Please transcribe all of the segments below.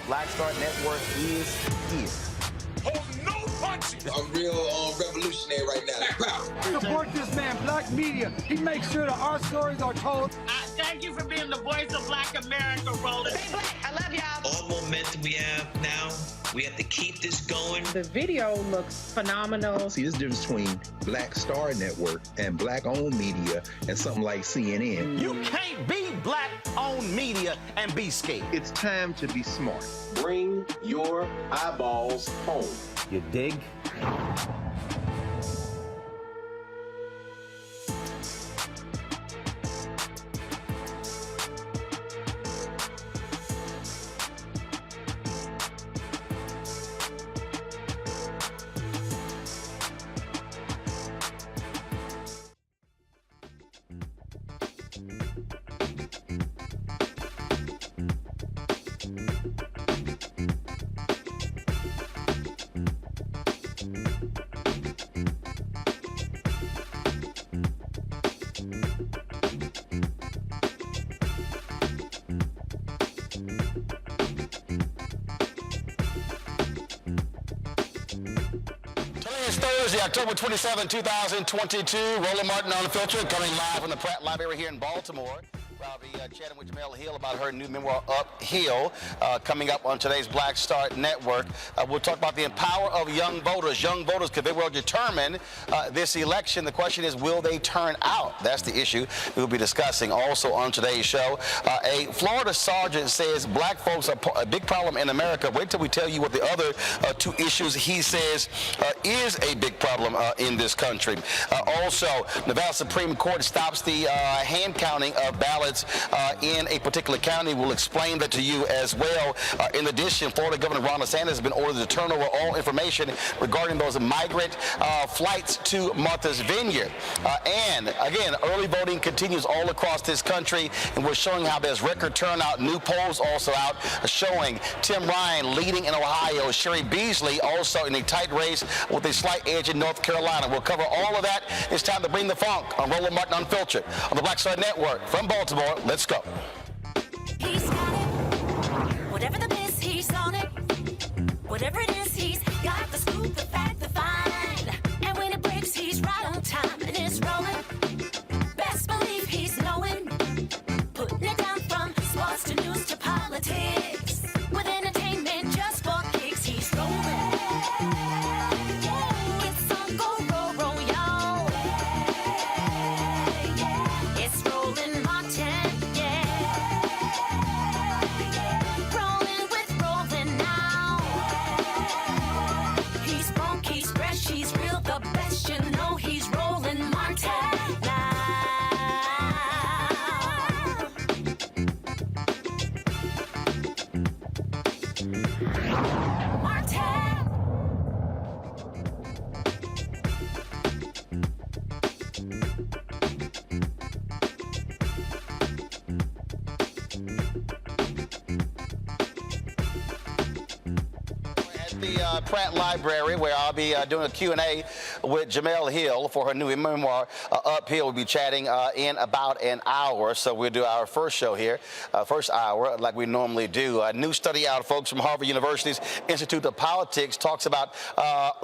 Black Star Network is here. Hold no punches. I'm real revolutionary right now. Support this man, Black Media. He makes sure that our stories are told. Thank you for being the voice of Black America, Roland. Stay black. I love y'all. All momentum we have now, we have to keep this going. The video looks phenomenal. See, there's a difference between Black Star Network and Black-owned media and something like CNN. You can't be Black-owned media and be scared. It's time to be smart. Bring your eyeballs home. You dig? Thursday, October 27, 2022. Roland Martin Unfiltered, coming live from the Pratt Library here in Baltimore. I'll be chatting with Jemele Hill about her new memoir, Uphill, coming up on today's Black Star Network. We'll talk about the empower of young voters. Young voters could very well determine this election. The question is, will they turn out? That's the issue we'll be discussing also on today's show. A Florida sergeant says black folks are a big problem in America. Wait till we tell you what the other two issues he says is a big problem in this country. Also, Nevada Supreme Court stops the hand counting of ballots in a particular county. We'll explain that to you as well. In addition, Florida Governor Ron DeSantis has been ordered to turn over all information regarding those migrant flights to Martha's Vineyard. And again, early voting continues all across this country, and we're showing how there's record turnout. New polls also out showing Tim Ryan leading in Ohio, Sherry Beasley also in a tight race with a slight edge in North Carolina. We'll cover all of that. It's time to bring the funk on Roland Martin Unfiltered on the Black Star Network. From Baltimore, let's go. He's got it. Whatever the miss, he's on it. Whatever it is, he's got the scoop, the fact, the find. And when it breaks, he's right on time and it's rolling. Best believe he's knowing. Putting it down from sports to news to politics. With entertainment just for kicks, he's rolling. It's on Go Roll Roll, y'all. It's Roland Martin, yeah. Rolling with Roland now. He's funk, he's fresh, he's real, the best, you know he's Roland Martin now. The Pratt Library, where I'll be doing a Q&A with Jemele Hill for her new memoir, Uphill. We'll be chatting in about an hour, so we'll do our first show here, first hour, like we normally do. A new study out, folks, from Harvard University's Institute of Politics talks about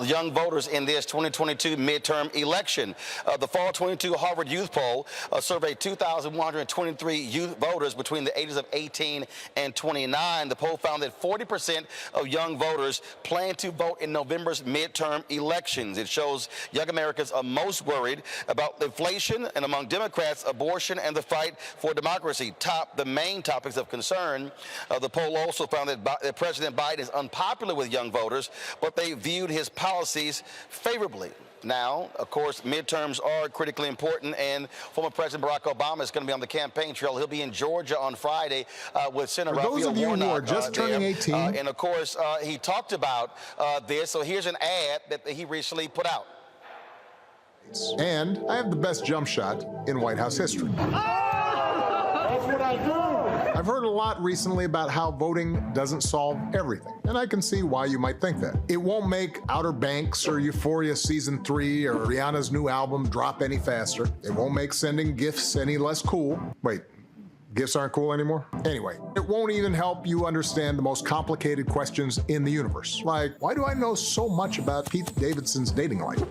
young voters in this 2022 midterm election. The Fall 22 Harvard Youth Poll surveyed 2,123 youth voters between the ages of 18 and 29. The poll found that 40% of young voters plan to vote in November's midterm elections. It shows young Americans are most worried about inflation, and among Democrats, abortion and the fight for democracy top the main topics of concern. The poll also found that President Biden is unpopular with young voters, but they viewed his policies favorably. Now, of course, midterms are critically important, and former President Barack Obama is going to be on the campaign trail. He'll be in Georgia on Friday with Senator Raphael Warnock. For those of you who are just turning 18. And, of course, he talked about this. So here's an ad that he recently put out. And I have the best jump shot in White House history. That's what I do. I've heard a lot recently about how voting doesn't solve everything, and I can see why you might think that. It won't make Outer Banks or Euphoria Season 3 or Rihanna's new album drop any faster. It won't make sending gifts any less cool. Wait, gifts aren't cool anymore? Anyway, it won't even help you understand the most complicated questions in the universe, like, why do I know so much about Pete Davidson's dating life?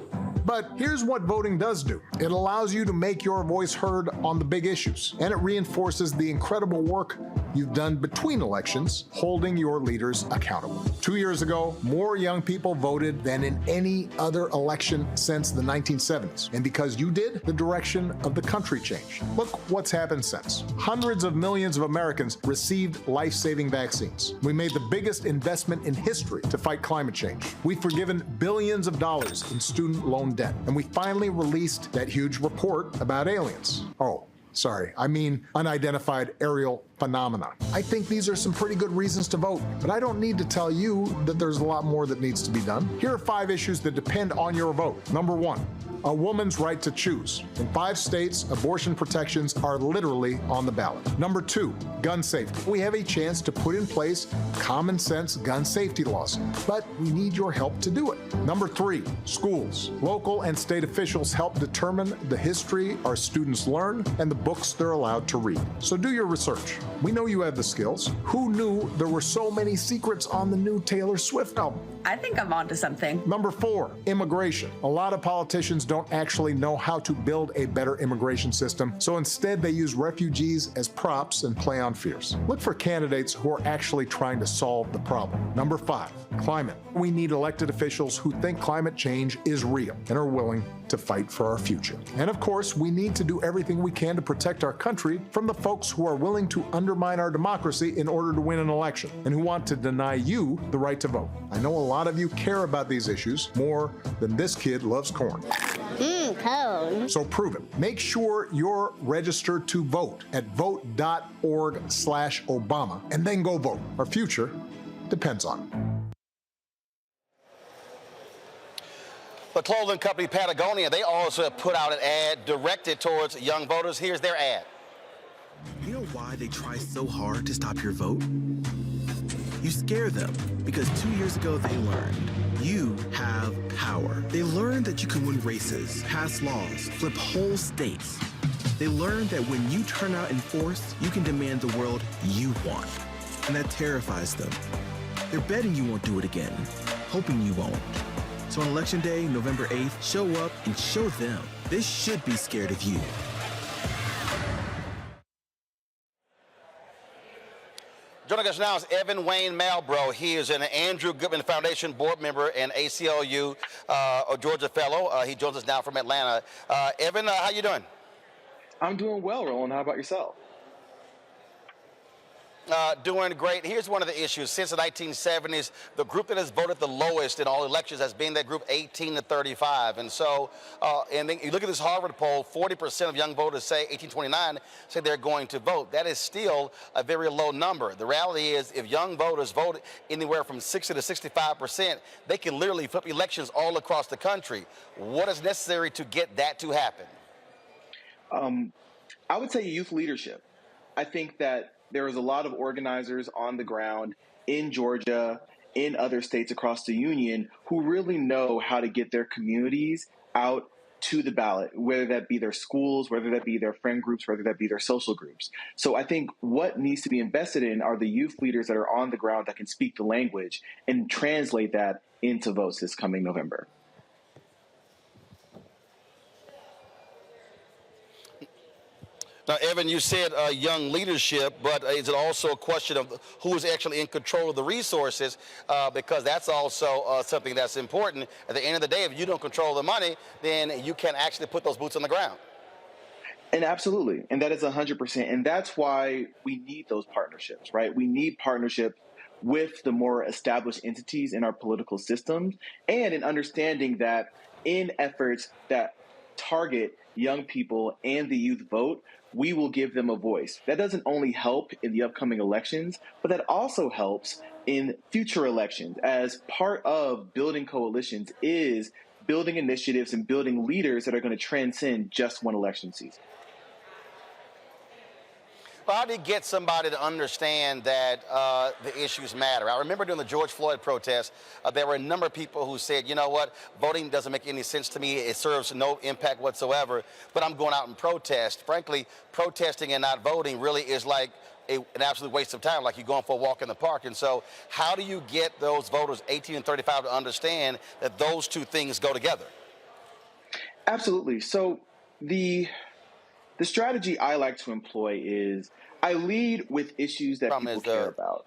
But here's what voting does do. It allows you to make your voice heard on the big issues, and it reinforces the incredible work you've done between elections, holding your leaders accountable. 2 years ago, more young people voted than in any other election since the 1970s. And because you did, the direction of the country changed. Look what's happened since. Hundreds of millions of Americans received life-saving vaccines. We made the biggest investment in history to fight climate change. We've forgiven billions of dollars in student loan debt. And we finally released that huge report about aliens. Oh, sorry, I mean unidentified aerial phenomena. I think these are some pretty good reasons to vote, but I don't need to tell you that there's a lot more that needs to be done. Here are 5 issues that depend on your vote. Number 1, a woman's right to choose. In 5 states, abortion protections are literally on the ballot. Number 2, gun safety. We have a chance to put in place common sense gun safety laws, but we need your help to do it. Number 3, schools. Local and state officials help determine the history our students learn and the books they're allowed to read. So do your research. We know you have the skills. Who knew there were so many secrets on the new Taylor Swift album? I think I'm onto something. Number 4, immigration. A lot of politicians don't actually know how to build a better immigration system, so instead they use refugees as props and play on fears. Look for candidates who are actually trying to solve the problem. Number 5, climate. We need elected officials who think climate change is real and are willing to fight for our future. And of course, we need to do everything we can to protect our country from the folks who are willing to undermine our democracy in order to win an election and who want to deny you the right to vote. I know a lot of you care about these issues more than this kid loves corn. Cone. So prove it. Make sure you're registered to vote at vote.org/Obama and then go vote. Our future depends on it. The clothing company Patagonia, they also have put out an ad directed towards young voters. Here's their ad. You know why they try so hard to stop your vote? You scare them because 2 years ago they learned you have power. They learned that you can win races, pass laws, flip whole states. They learned that when you turn out in force, you can demand the world you want. And that terrifies them. They're betting you won't do it again, hoping you won't. So on Election Day, November 8th, show up and show them they should be scared of you. Joining us now is Evan Wayne Malbrough. He is an Andrew Goodman Foundation board member and ACLU Georgia fellow. He joins us now from Atlanta. Evan, how you doing? I'm doing well, Roland. How about yourself? Doing great. Here's one of the issues. Since the 1970s, the group that has voted the lowest in all elections has been that group 18 to 35. And so, and then you look at this Harvard poll, 40% of young voters say, 1829, say they're going to vote. That is still a very low number. The reality is if young voters vote anywhere from 60 to 65%, they can literally flip elections all across the country. What is necessary to get that to happen? I would say youth leadership. I think that there is a lot of organizers on the ground in Georgia, in other states across the union, who really know how to get their communities out to the ballot, whether that be their schools, whether that be their friend groups, whether that be their social groups. So I think what needs to be invested in are the youth leaders that are on the ground that can speak the language and translate that into votes this coming November. Now, Evan, you said young leadership, but is it also a question of who is actually in control of the resources? Because that's also something that's important. At the end of the day, if you don't control the money, then you can actually put those boots on the ground. And absolutely. And that is 100%. And that's why we need those partnerships, right? We need partnerships with the more established entities in our political systems and in understanding that in efforts that target young people and the youth vote, we will give them a voice. That doesn't only help in the upcoming elections, but that also helps in future elections, as part of building coalitions is building initiatives and building leaders that are going to transcend just one election season. Well, how do you get somebody to understand that the issues matter? I remember during the George Floyd protest, there were a number of people who said, you know what, voting doesn't make any sense to me. It serves no impact whatsoever, but I'm going out and protest. Frankly, protesting and not voting really is like an absolute waste of time, like you're going for a walk in the park. And so how do you get those voters 18 and 35 to understand that those two things go together? Absolutely. So the strategy I like to employ is I lead with issues that people care about.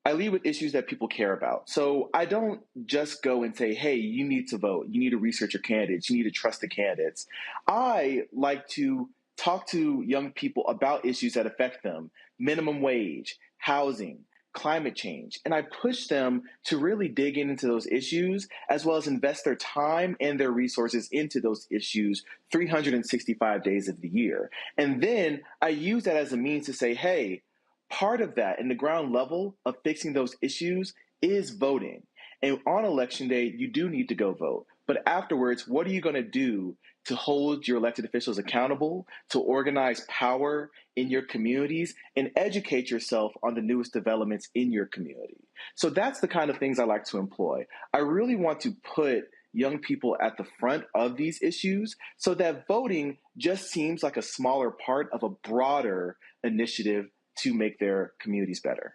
I lead with issues that people care about. So I don't just go and say, hey, you need to vote. You need to research your candidates. You need to trust the candidates. I like to talk to young people about issues that affect them: minimum wage, housing, climate change. And I push them to really dig into those issues, as well as invest their time and their resources into those issues 365 days of the year. And then I use that as a means to say, hey, part of that in the ground level of fixing those issues is voting. And on Election Day, you do need to go vote. But afterwards, what are you going to do to hold your elected officials accountable, to organize power in your communities, and educate yourself on the newest developments in your community? So that's the kind of things I like to employ. I really want to put young people at the front of these issues so that voting just seems like a smaller part of a broader initiative to make their communities better.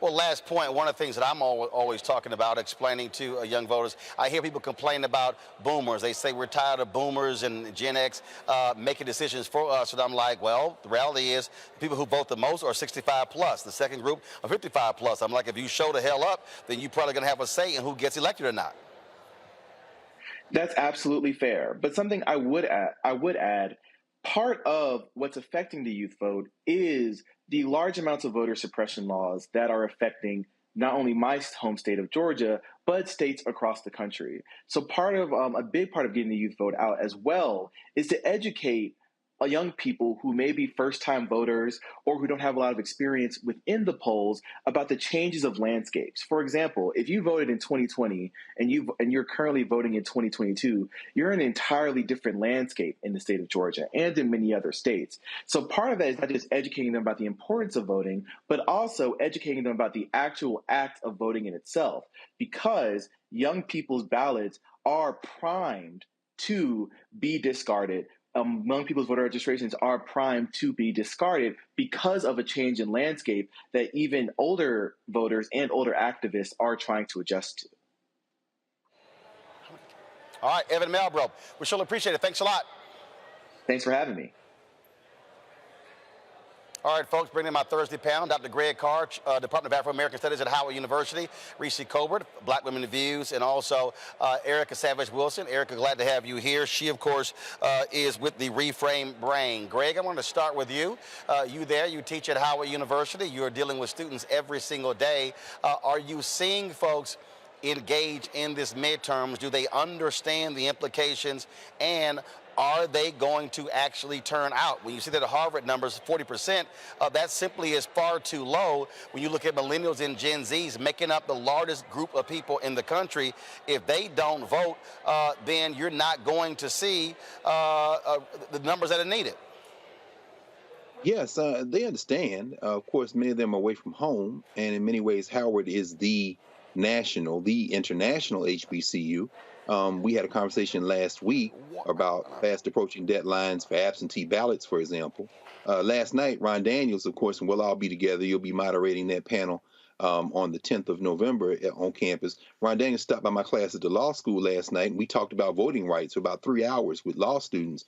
Well, last point, one of the things that I'm always talking about, explaining to young voters, I hear people complain about boomers. They say we're tired of boomers and Gen X making decisions for us. And I'm like, well, the reality is people who vote the most are 65 plus. The second group are 55 plus. I'm like, if you show the hell up, then you're probably going to have a say in who gets elected or not. That's absolutely fair. But something I would add, part of what's affecting the youth vote is the large amounts of voter suppression laws that are affecting not only my home state of Georgia, but states across the country. So a big part of getting the youth vote out as well is to educate young people who may be first-time voters or who don't have a lot of experience within the polls about the changes of landscapes. For example, if you voted in 2020 and you're currently voting in 2022, you're in an entirely different landscape in the state of Georgia and in many other states. So part of that is not just educating them about the importance of voting, but also educating them about the actual act of voting in itself, because young people's ballots are primed to be discarded. Young people's voter registrations are primed to be discarded because of a change in landscape that even older voters and older activists are trying to adjust to. All right, Evan Malbrough, we surely appreciate it. Thanks a lot. Thanks for having me. All right, folks, bringing in my Thursday panel, Dr. Greg Carr, Department of Afro-American Studies at Howard University, Reese Colbert, Black Women Views, and also Erica Savage-Wilson. Erica, glad to have you here. She, of course, is with the Reframe Brain. Greg, I want to start with you. You teach at Howard University. You're dealing with students every single day. Are you seeing folks engage in this midterms? Do they understand the implications, and are they going to actually turn out? When you see that the Harvard numbers, 40%, that simply is far too low. When you look at millennials and Gen Zs making up the largest group of people in the country, if they don't vote, then you're not going to see the numbers that are needed. Yes, they understand. Of course, many of them are away from home, and in many ways, Howard is the international HBCU. We had a conversation last week about fast approaching deadlines for absentee ballots, for example. Last night, Ron Daniels, of course, and we'll all be together. You'll be moderating that panel on the 10th of November on campus. Ron Daniels stopped by my class at the law school last night, and we talked about voting rights for about 3 hours with law students.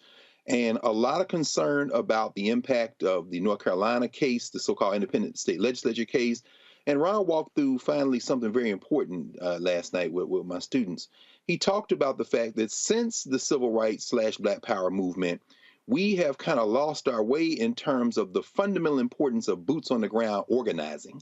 And a lot of concern about the impact of the North Carolina case, the so-called independent state legislature case. And Ron walked through finally something very important last night with my students. He talked about the fact that since the civil rights / Black Power movement, we have kind of lost our way in terms of the fundamental importance of boots on the ground organizing,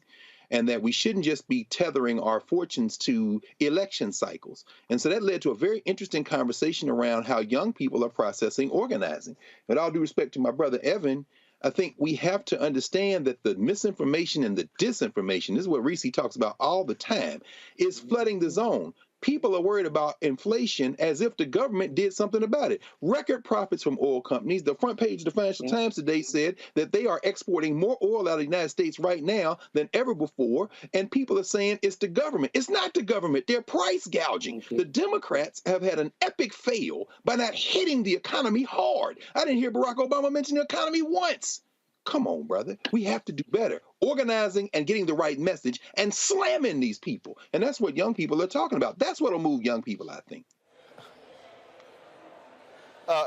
and that we shouldn't just be tethering our fortunes to election cycles. And so that led to a very interesting conversation around how young people are processing organizing. With all due respect to my brother Evan, I think we have to understand that the misinformation and the disinformation, this is what Reese talks about all the time, is flooding the zone. People are worried about inflation as if the government did something about it. Record profits from oil companies. The front page of the Financial Times today said that they are exporting more oil out of the United States right now than ever before. And people are saying it's the government. It's not the government. They're price gouging. The Democrats have had an epic fail by not hitting the economy hard. I didn't hear Barack Obama mention the economy once. Come on, brother. We have to do better. Organizing and getting the right message and slamming these people. And that's what young people are talking about. That's what will move young people, I think.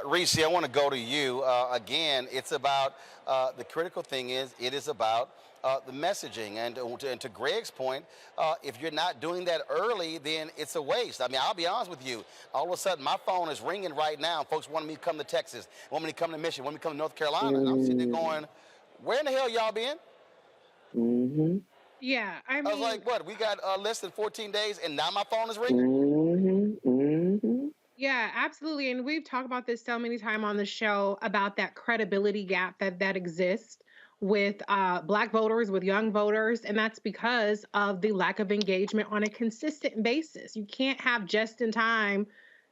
Reese, I want to go to you. Again, it's about the critical thing is it is about the messaging. And to Greg's point, if you're not doing that early, then it's a waste. I mean, I'll be honest with you. All of a sudden, my phone is ringing right now. Folks want me to come to Texas, want me to come to Michigan, want me to come to North Carolina. And I'm sitting there going, where in the hell y'all been? Yeah, I was like, what? We got less than 14 days, and now my phone is ringing? Yeah, absolutely. And we've talked about this so many times on the show about that credibility gap that exists with Black voters, with young voters, and that's because of the lack of engagement on a consistent basis. You can't have just-in-time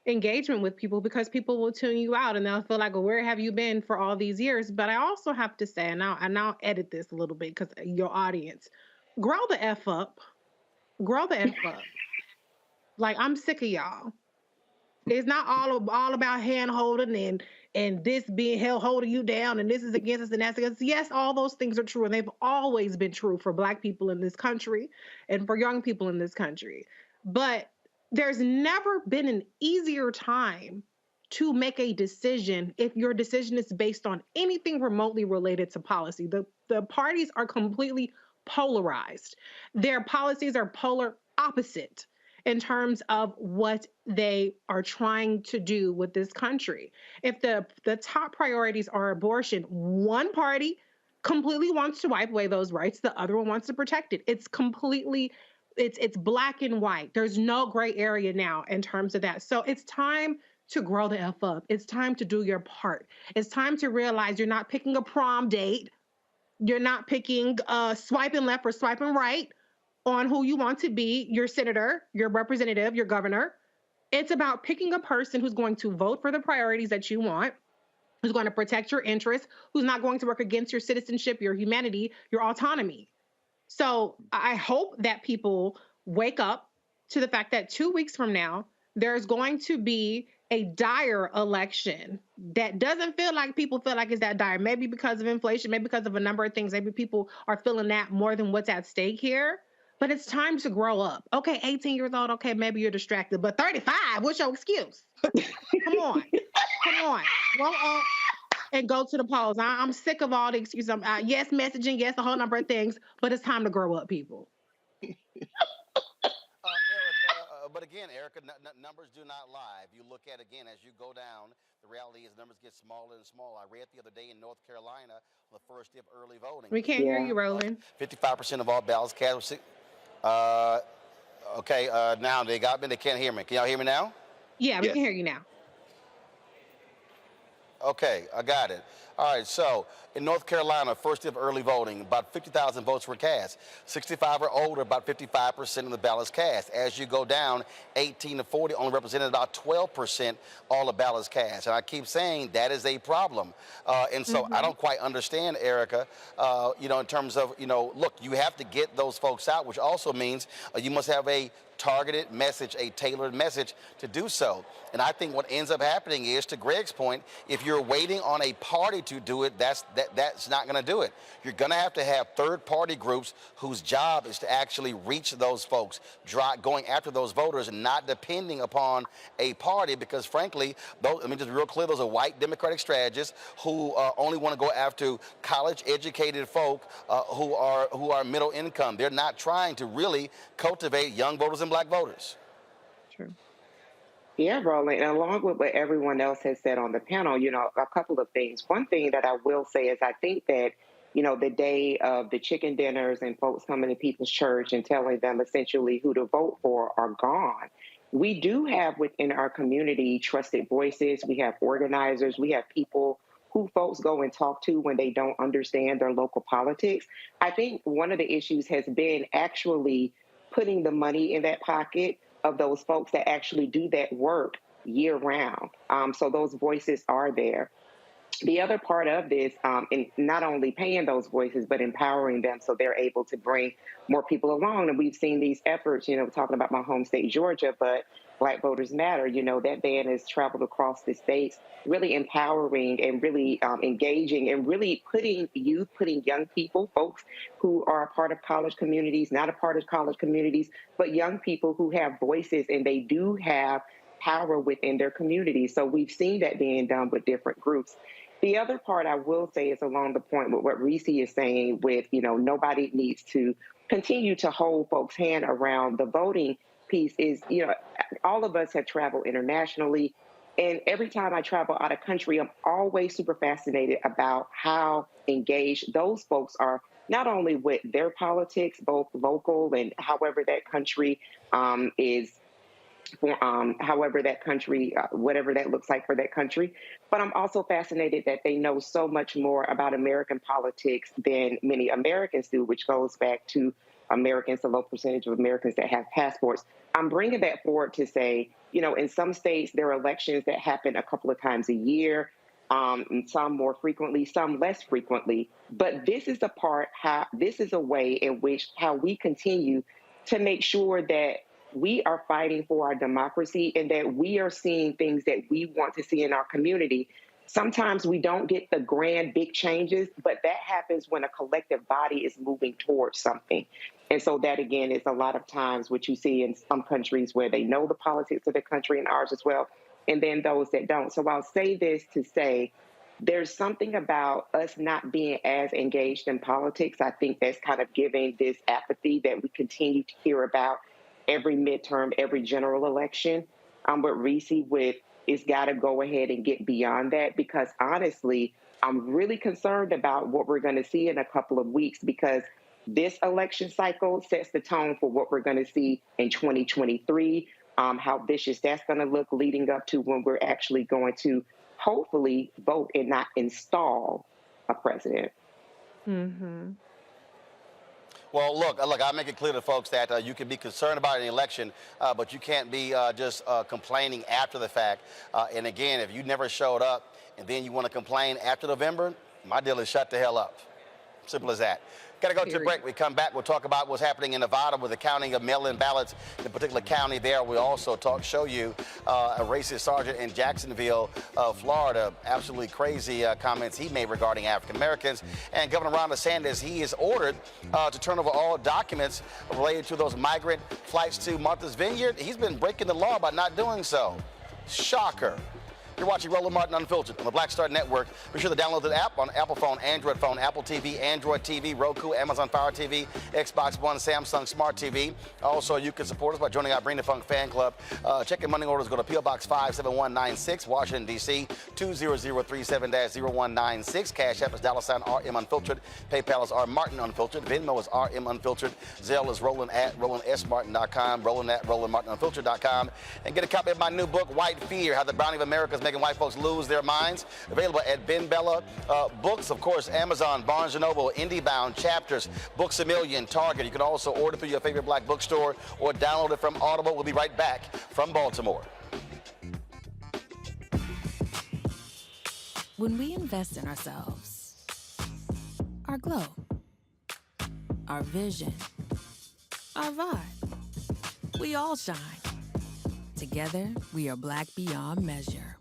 engagement with people because people will tune you out and they'll feel like, well, where have you been for all these years? But I also have to say, and I'll edit this a little bit because your audience, grow the F up. Grow the F up. Like, I'm sick of y'all. It's not all about hand holding and this being held holding you down, and this is against us and that's against us. Yes, all those things are true, and they've always been true for Black people in this country and for young people in this country. But there's never been an easier time to make a decision if your decision is based on anything remotely related to policy. The parties are completely polarized. Their policies are polar opposite in terms of what they are trying to do with this country. If the top priorities are abortion, one party completely wants to wipe away those rights, the other one wants to protect it. It's completely, it's black and white. There's no gray area now in terms of that. So it's time to grow the F up. It's time to do your part. It's time to realize you're not picking a prom date. You're not picking swiping left or swiping right on who you want to be, your senator, your representative, your governor. It's about picking a person who's going to vote for the priorities that you want, who's going to protect your interests, who's not going to work against your citizenship, your humanity, your autonomy. So I hope that people wake up to the fact that 2 weeks from now, there's going to be a dire election that doesn't feel like people feel like it's that dire. Maybe because of inflation, maybe because of a number of things. Maybe people are feeling that more than what's at stake here. But it's time to grow up. Okay, 18 years old, okay, maybe you're distracted. But 35, what's your excuse? Come on. Grow up and go to the polls. I'm sick of all the excuses. Yes, messaging, yes, a whole number of things. But it's time to grow up, people. But again, Erica, numbers do not lie. If you look at, again, as you go down, the reality is numbers get smaller and smaller. I read the other day in North Carolina, on the first day of early voting. We can't hear you, Roland. 55% of all ballots cast. Okay, now they got me. They can't hear me. Can y'all hear me now? Yeah, we can hear you now. Okay, I got it. All right, so in North Carolina, first day of early voting, about 50,000 votes were cast. 65 or older, about 55% of the ballots cast. As you go down, 18 to 40 only represented about 12% all the ballots cast. And I keep saying that is a problem. And so I don't quite understand, Erica, in terms of, look, you have to get those folks out, which also means you must have a targeted message, a tailored message to do so. And I think what ends up happening is, to Greg's point, if you're waiting on a party to do it, that's not going to do it. You're going to have third-party groups whose job is to actually reach those folks, going after those voters, and not depending upon a party, because frankly, just real clear, those are white Democratic strategists who only want to go after college-educated folk who are middle income. They're not trying to really cultivate young voters and Black voters. True. Yeah, Roland, and along with what everyone else has said on the panel, a couple of things. One thing that I will say is I think that, the day of the chicken dinners and folks coming to people's church and telling them essentially who to vote for are gone. We do have within our community trusted voices. We have organizers. We have people who folks go and talk to when they don't understand their local politics. I think one of the issues has been actually putting the money in that pocket of those folks that actually do that work year round. So those voices are there. The other part of this, in not only paying those voices, but empowering them so they're able to bring more people along. And we've seen these efforts, talking about my home state, Georgia, but Black Voters Matter, that band has traveled across the states, really empowering and really engaging and really putting young people, folks who are a part of college communities, not a part of college communities, but young people who have voices and they do have power within their communities. So we've seen that being done with different groups. The other part I will say is along the point with what Reese is saying with, nobody needs to continue to hold folks' hand around the voting piece is, all of us have traveled internationally. And every time I travel out of country, I'm always super fascinated about how engaged those folks are, not only with their politics, both local and however that country however that country, whatever that looks like for that country. But I'm also fascinated that they know so much more about American politics than many Americans do, which goes back to Americans, the low percentage of Americans that have passports. I'm bringing that forward to say, in some states, there are elections that happen a couple of times a year, some more frequently, some less frequently. But this is this is a way in which how we continue to make sure that we are fighting for our democracy and that we are seeing things that we want to see in our community. sometimes we don't get the grand big changes, but that happens when a collective body is moving towards something. And so that, again, is a lot of times what you see in some countries where they know the politics of the country, and ours as well, and then those that don't. So I'll say this to say there's something about us not being as engaged in politics. I think that's kind of giving this apathy that we continue to hear about every midterm, every general election. But Reese, it's got to go ahead and get beyond that, because honestly, I'm really concerned about what we're going to see in a couple of weeks, because this election cycle sets the tone for what we're going to see in 2023, how vicious that's going to look leading up to when we're actually going to hopefully vote and not install a president. Mm-hmm. Well, look, I'll make it clear to folks that you can be concerned about an election, but you can't be just complaining after the fact. And again, if you never showed up and then you want to complain after November, my deal is shut the hell up. Simple as that. Got to go to a break. We come back. We'll talk about what's happening in Nevada with the counting of mail-in ballots in a particular county there. We'll also show you a racist sergeant in Jacksonville, Florida. Absolutely crazy comments he made regarding African Americans. And Governor Ron DeSantis, he is ordered to turn over all documents related to those migrant flights to Martha's Vineyard. He's been breaking the law by not doing so. Shocker. You're watching Roland Martin Unfiltered on the Black Star Network. Be sure to download the app on Apple phone, Android phone, Apple TV, Android TV, Roku, Amazon Fire TV, Xbox One, Samsung Smart TV. Also, you can support us by joining our Bring the Funk fan club. Check-in money orders. Go to P.O. Box 57196, Washington, D.C., 20037-0196. Cash App is $RM Unfiltered. PayPal is R Martin Unfiltered. Venmo is RM Unfiltered. Zelle is Roland at RolandSMartin.com, Roland at RolandMartinUnfiltered.com. And get a copy of my new book, White Fear, How the Browning of America is Making White Folks Lose Their Minds. Available at Ben Bella Books, of course, Amazon, Barnes & Noble, IndieBound, Chapters, Books A Million, Target. You can also order through your favorite black bookstore or download it from Audible. We'll be right back from Baltimore. When we invest in ourselves, our glow, our vision, our vibe, we all shine. Together, we are black beyond measure.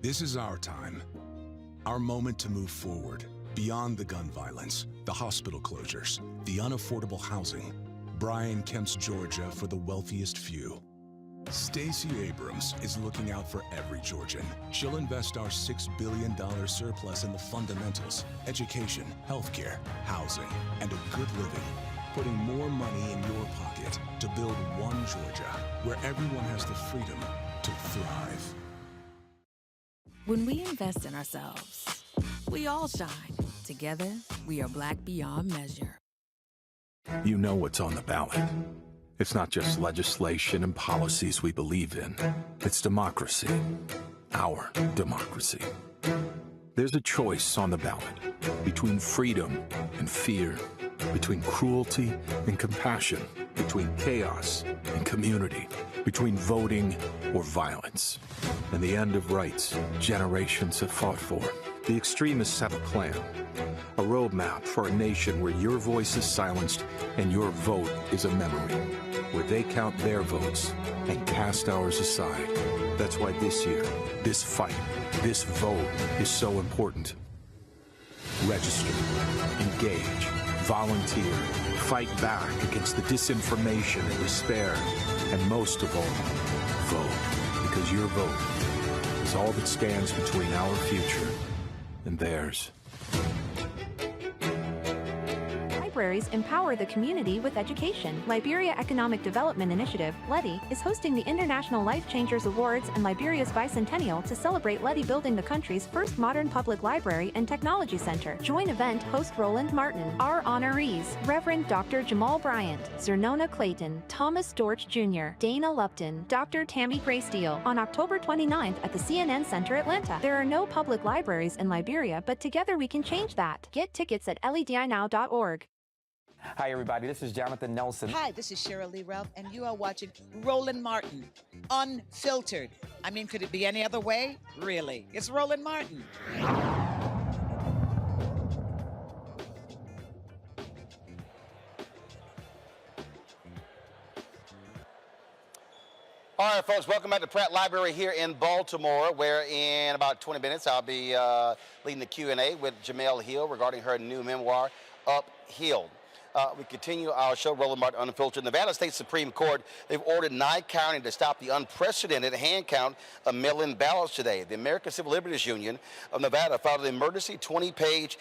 This is our time, our moment to move forward, beyond the gun violence, the hospital closures, the unaffordable housing. Brian Kemp's Georgia for the wealthiest few. Stacey Abrams is looking out for every Georgian. She'll invest our $6 billion surplus in the fundamentals, education, healthcare, housing, and a good living, putting more money in your pocket to build one Georgia where everyone has the freedom to thrive. When we invest in ourselves, we all shine. Together, we are black beyond measure. You know what's on the ballot. It's not just legislation and policies we believe in. It's democracy. Our democracy. There's a choice on the ballot between freedom and fear, between cruelty and compassion, between chaos and community, between voting or violence. And the end of rights generations have fought for. The extremists have a plan, a roadmap for a nation where your voice is silenced and your vote is a memory, where they count their votes and cast ours aside. That's why this year, this fight, this vote is so important. Register, engage, volunteer, fight back against the disinformation and despair, and most of all, vote, because your vote is all that stands between our future and theirs. Libraries empower the community with education. Liberia Economic Development Initiative, LEDI, is hosting the International Life Changers Awards and Liberia's bicentennial to celebrate LEDI building the country's first modern public library and technology center. Join event host Roland Martin. Our honorees, Reverend Dr. Jamal Bryant, Zernona Clayton, Thomas Dortch Jr., Dana Lupton, Dr. Tammy Graysteele, on October 29th at the CNN Center, Atlanta. There are no public libraries in Liberia, but together we can change that. Get tickets at ledinow.org. Hi, everybody. This is Jonathan Nelson. Hi, this is Cheryl Lee Ralph, and you are watching Roland Martin, Unfiltered. I mean, could it be any other way? Really? It's Roland Martin. All right, folks, welcome back to Pratt Library here in Baltimore, where in about 20 minutes I'll be leading the Q&A with Jemele Hill regarding her new memoir, Uphill. We continue our show, Roland Martin Unfiltered. Nevada State Supreme Court, they've ordered Nye County to stop the unprecedented hand count of mail-in ballots today. The American Civil Liberties Union of Nevada filed an emergency 20-page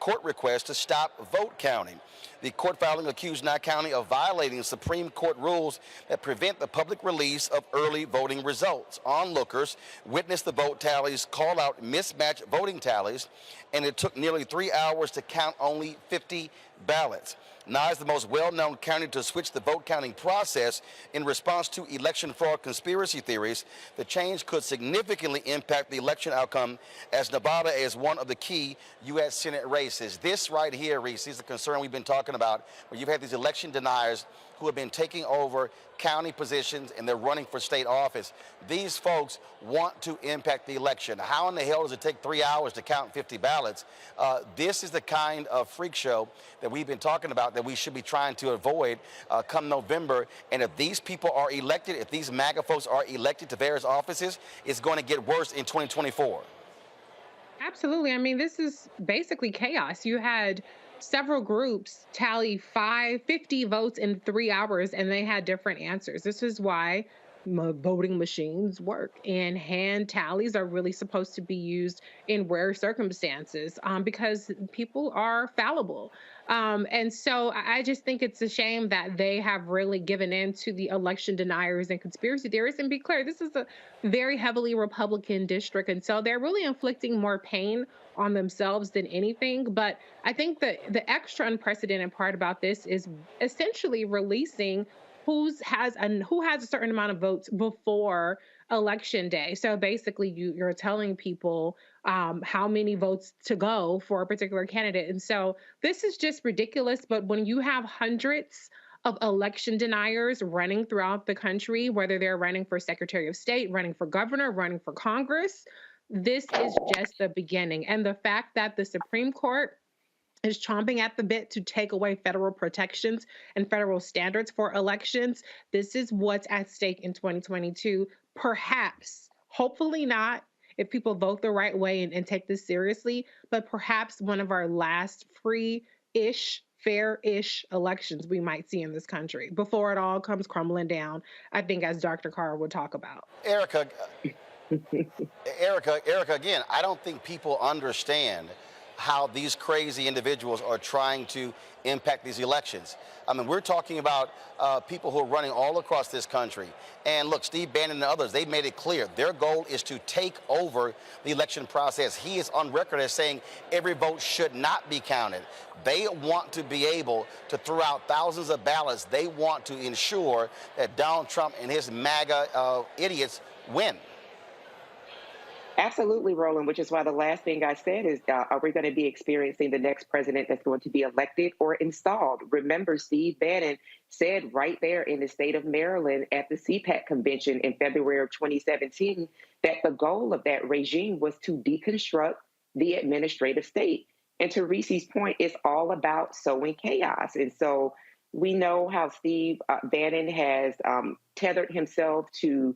court request to stop vote counting. The court filing accused Nye County of violating Supreme Court rules that prevent the public release of early voting results. Onlookers witnessed the vote tallies call out mismatched voting tallies, and it took nearly 3 hours to count only 50 ballots. Nye is the most well-known county to switch the vote counting process in response to election fraud conspiracy theories. The change could significantly impact the election outcome, as Nevada is one of the key U.S. Senate races. This right here, Reese, is the concern we've been talking about, where you've had these election deniers who have been taking over county positions and they're running for state office. These folks want to impact the election. How in the hell does it take 3 hours to count 50 ballots? This is the kind of freak show that we've been talking about that we should be trying to avoid come November. And if these people are elected, if these MAGA folks are elected to various offices, it's going to get worse in 2024. Absolutely. I mean, this is basically chaos. You had several groups tally 50 votes in 3 hours, and they had different answers. This is why voting machines work, and hand tallies are really supposed to be used in rare circumstances because people are fallible. And so I just think it's a shame that they have really given in to the election deniers and conspiracy theorists. And be clear, this is a very heavily Republican district, and so they're really inflicting more pain on themselves than anything. But I think that the extra unprecedented part about this is essentially releasing who has a certain amount of votes before election day. So basically, you're telling people how many votes to go for a particular candidate. And so this is just ridiculous. But when you have hundreds of election deniers running throughout the country, whether they're running for Secretary of State, running for governor, running for Congress, this is just the beginning. And the fact that the Supreme Court is chomping at the bit to take away federal protections and federal standards for elections, this is what's at stake in 2022. Perhaps, hopefully not, if people vote the right way and take this seriously, but perhaps one of our last free-ish, fair-ish elections we might see in this country before it all comes crumbling down, I think, as Dr. Carr would talk about. Erica, again, I don't think people understand how these crazy individuals are trying to impact these elections. I mean, we're talking about people who are running all across this country. And look, Steve Bannon and others, they've made it clear their goal is to take over the election process. He is on record as saying every vote should not be counted. They want to be able to throw out thousands of ballots. They want to ensure that Donald Trump and his MAGA idiots win. Absolutely, Roland, which is why the last thing I said is, are we going to be experiencing the next president that's going to be elected or installed? Remember, Steve Bannon said right there in the state of Maryland at the CPAC convention in February of 2017 that the goal of that regime was to deconstruct the administrative state. And to Reese's point, it's all about sowing chaos. And so we know how Steve Bannon has tethered himself to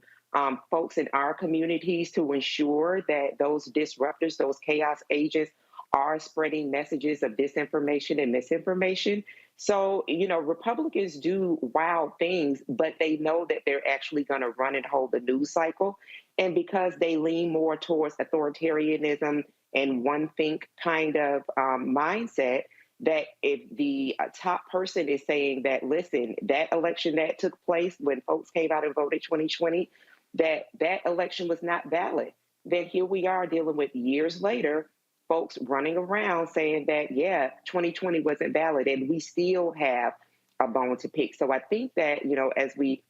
folks in our communities to ensure that those disruptors, those chaos agents, are spreading messages of disinformation and misinformation. So, you know, Republicans do wild things, but they know that they're actually going to run and hold the news cycle. And because they lean more towards authoritarianism and one think kind of mindset, that if the top person is saying that, listen, that election that took place when folks came out and voted 2020, that election was not valid, then here we are dealing with years later, folks running around saying that, yeah, 2020 wasn't valid, and we still have a bone to pick. So I think that, you know, as we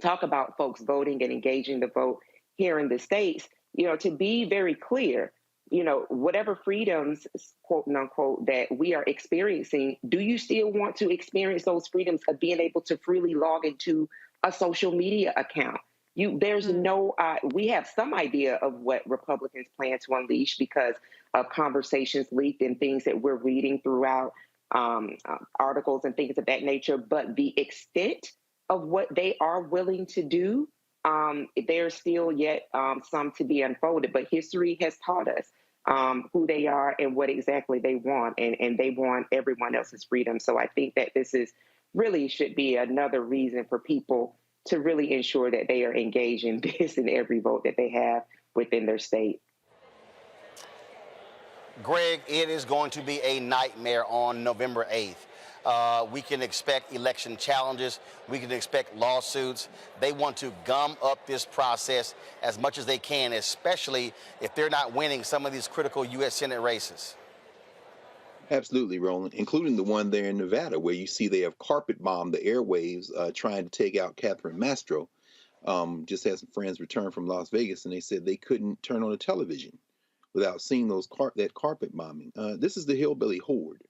talk about folks voting and engaging the vote here in the States, you know, to be very clear, you know, whatever freedoms, quote unquote, that we are experiencing, do you still want to experience those freedoms of being able to freely log into a social media account? There's no, we have some idea of what Republicans plan to unleash because of conversations leaked and things that we're reading throughout articles and things of that nature. But the extent of what they are willing to do there's still yet some to be unfolded, but history has taught us who they are and what exactly they want, and they want everyone else's freedom. So I think that this is really should be another reason for people to really ensure that they are engaged in this and every vote that they have within their state. Greg, it is going to be a nightmare on November 8th. We can expect election challenges. We can expect lawsuits. They want to gum up this process as much as they can, especially if they're not winning some of these critical U.S. Senate races. Absolutely, Roland, including the one there in Nevada, where you see they have carpet bombed the airwaves trying to take out Catherine Mastro. Just had some friends return from Las Vegas, and they said they couldn't turn on the television without seeing that carpet bombing. This is the hillbilly horde.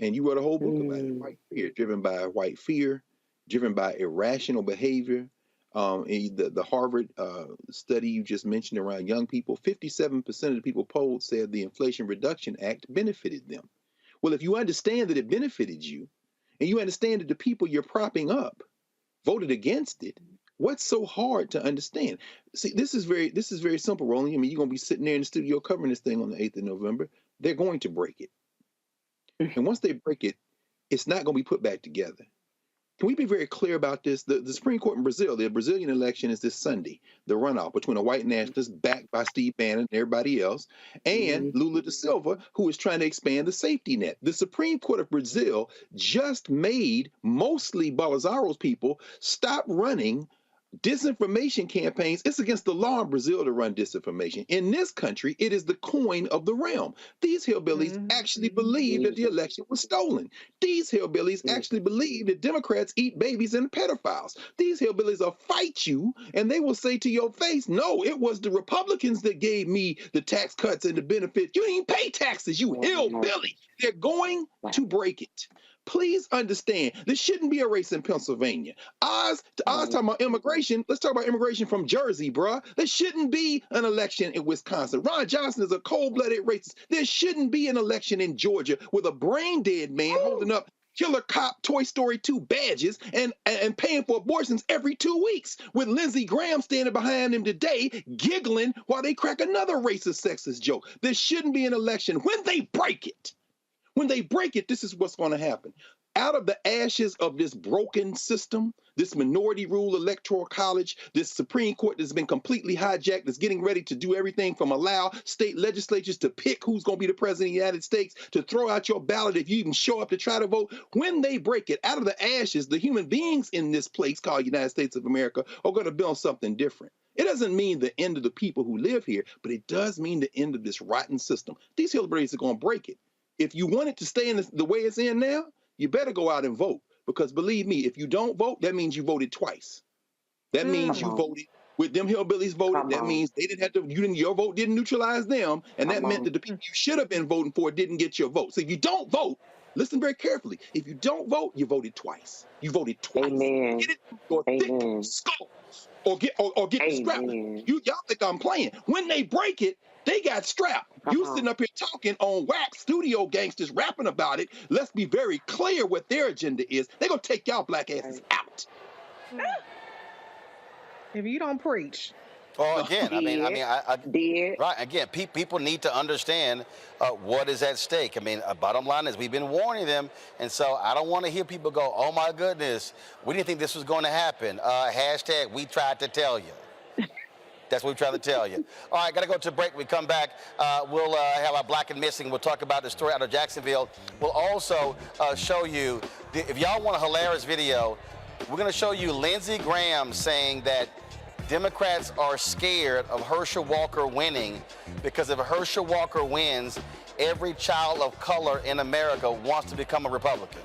And you wrote a whole book about it, white fear, driven by white fear, driven by irrational behavior. The Harvard study you just mentioned around young people, 57% of the people polled said the Inflation Reduction Act benefited them. Well, if you understand that it benefited you, and you understand that the people you're propping up voted against it, what's so hard to understand? See, this is very simple, Roland. I mean, you're going to be sitting there in the studio covering this thing on the 8th of November. They're going to break it. And once they break it, it's not going to be put back together. Can we be very clear about this? The Supreme Court in Brazil, the Brazilian election is this Sunday, the runoff between a white nationalist backed by Steve Bannon and everybody else, and Lula da Silva, who is trying to expand the safety net. The Supreme Court of Brazil just made mostly Bolsonaro's people stop running disinformation campaigns. It's against the law in Brazil to run disinformation. In this country, it is the coin of the realm. These hillbillies actually believe that the election was stolen. These hillbillies actually believe that Democrats eat babies and pedophiles. These hillbillies will fight you, and they will say to your face, no, it was the Republicans that gave me the tax cuts and the benefits. You didn't pay taxes, you hillbilly. They're going to break it. Please understand, this shouldn't be a race in Pennsylvania. Oz talking about immigration. Let's talk about immigration from Jersey, bruh. There shouldn't be an election in Wisconsin. Ron Johnson is a cold-blooded racist. There shouldn't be an election in Georgia with a brain-dead man holding up Killer Cop Toy Story 2 badges and paying for abortions every 2 weeks, with Lindsey Graham standing behind him today giggling while they crack another racist, sexist joke. There shouldn't be an election. When they break it, this is what's going to happen. Out of the ashes of this broken system, this minority rule electoral college, this Supreme Court that's been completely hijacked, that's getting ready to do everything from allow state legislatures to pick who's going to be the president of the United States, to throw out your ballot if you even show up to try to vote. When they break it, out of the ashes, the human beings in this place called United States of America are going to build something different. It doesn't mean the end of the people who live here, but it does mean the end of this rotten system. These hillbillies are going to break it. If you want it to stay in the way it's in now, you better go out and vote. Because believe me, if you don't vote, that means you voted twice. That means you voted with them hillbillies voted. That means they didn't have to. Your vote didn't neutralize them, and that meant that the people you should have been voting for didn't get your vote. So if you don't vote, listen very carefully. If you don't vote, you voted twice. You voted twice. Amen. Get it or thick skulls, or get the strap. Y'all think I'm playing? When they break it, they got strapped. You sitting up here talking on wax studio gangsters rapping about it. Let's be very clear what their agenda is. They're going to take y'all black asses out. If you don't preach. Well, again, right, again, people need to understand what is at stake. I mean, bottom line is we've been warning them, and so I don't want to hear people go, oh, my goodness, we didn't think this was going to happen. Hashtag, we tried to tell you. That's what we try to tell you. All right, got to go to a break. We come back. We'll have our Black and Missing. We'll talk about the story out of Jacksonville. We'll also show you, if y'all want a hilarious video, we're going to show you Lindsey Graham saying that Democrats are scared of Herschel Walker winning because if Herschel Walker wins, every child of color in America wants to become a Republican.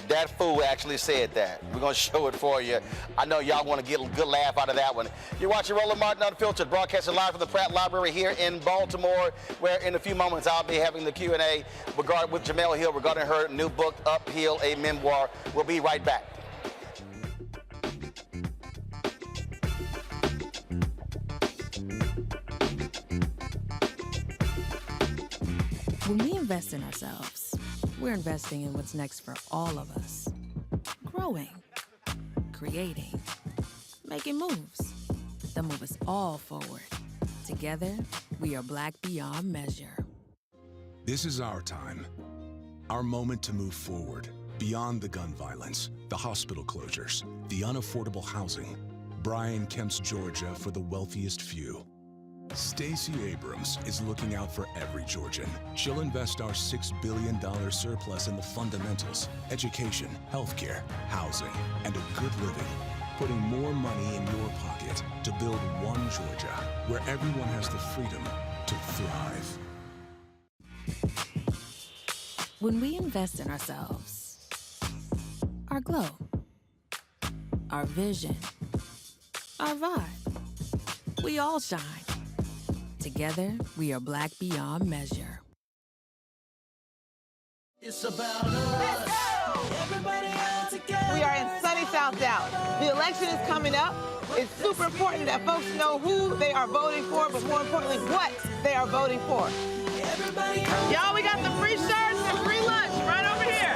That fool actually said that. We're going to show it for you. I know y'all want to get a good laugh out of that one. You're watching Roland Martin Unfiltered, broadcasting live from the Pratt Library here in Baltimore, where in a few moments I'll be having the Q&A with Jemele Hill regarding her new book, Uphill, a Memoir. We'll be right back. When we invest in ourselves, we're investing in what's next for all of us. Growing. creating, making moves that move us all forward. Together, we are Black beyond measure. This is our time, our moment to move forward, beyond the gun violence, the hospital closures, the unaffordable housing. Brian Kemp's Georgia for the wealthiest few. Stacey Abrams is looking out for every Georgian. She'll invest our $6 billion surplus in the fundamentals, education, healthcare, housing, and a good living, putting more money in your pocket to build one Georgia where everyone has the freedom to thrive. When we invest in ourselves, our glow, our vision, our vibe, we all shine. Together, we are Black beyond measure. It's about us. Everybody all together. We are in sunny South Dallas. The election is coming up. It's super important that folks know who they are voting for, but more importantly, what they are voting for. Y'all, we got the free shirts and free lunch right over here.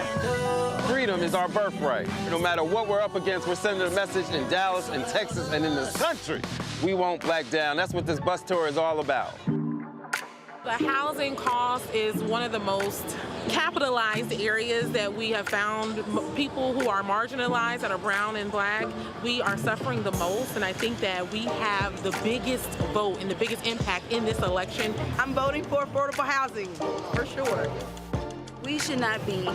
Freedom is our birthright. No matter what we're up against, we're sending a message in Dallas and Texas and in the country. We won't back down. That's what this bus tour is all about. The housing cost is one of the most capitalized areas that we have found. People who are marginalized, that are brown and black, we are suffering the most, and I think that we have the biggest vote and the biggest impact in this election. I'm voting for affordable housing, for sure. We should not be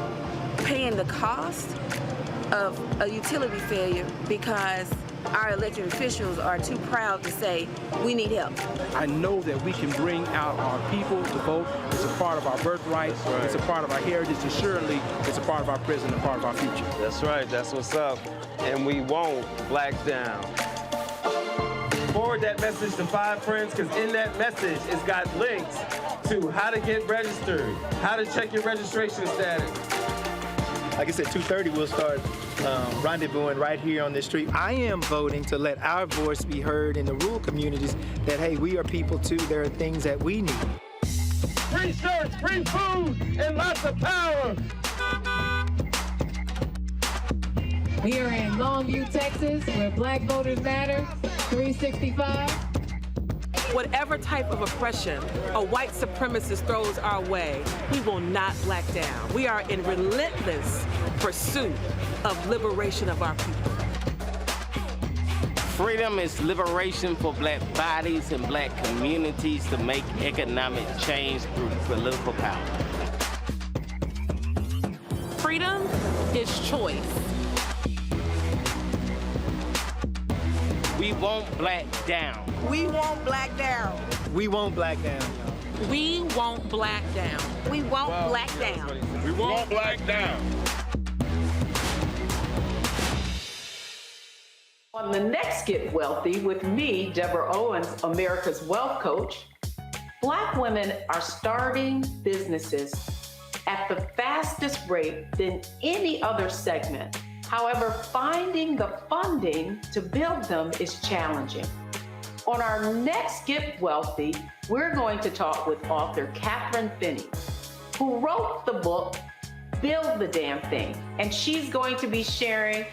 paying the cost of a utility failure because our elected officials are too proud to say, we need help. I know that we can bring out our people to vote. It's a part of our birthright. Right. It's a part of our heritage, and surely it's a part of our present and part of our future. That's right. That's what's up. And we won't black down. Forward that message to 5 friends, because in that message, it's got links to how to get registered, how to check your registration status. Like I said, 2:30 we'll start rendezvousing right here on this street. I am voting to let our voice be heard in the rural communities that, hey, we are people too. There are things that we need. Free shirts, free food, and lots of power. We are in Longview, Texas, where Black Voters Matter, 365. Whatever type of oppression a white supremacist throws our way, we will not black down. We are in relentless pursuit of liberation of our people. Freedom is liberation for black bodies and black communities to make economic change through political power. Freedom is choice. We won't black down. We won't black down. We won't black down, y'all. We won't black down. We won't black down. We won't black down. On the next Get Wealthy with me, Deborah Owens, America's Wealth Coach, Black women are starting businesses at the fastest rate than any other segment. However, finding the funding to build them is challenging. On our next Get Wealthy, we're going to talk with author Catherine Finney, who wrote the book, Build the Damn Thing. And she's going to be sharing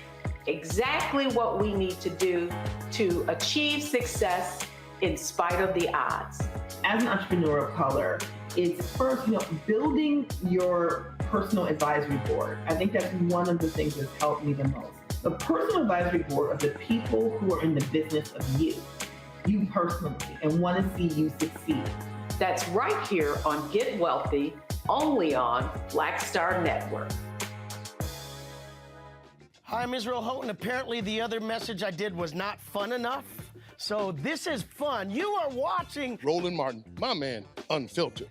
exactly what we need to do to achieve success in spite of the odds. As an entrepreneur of color, it's first, building your personal advisory board. I think that's one of the things that's helped me the most. The personal advisory board are the people who are in the business of you personally, and want to see you succeed. That's right here on Get Wealthy, only on Black Star Network. Hi, I'm Israel Houghton. Apparently the other message I did was not fun enough. So this is fun. You are watching Roland Martin, my man, Unfiltered.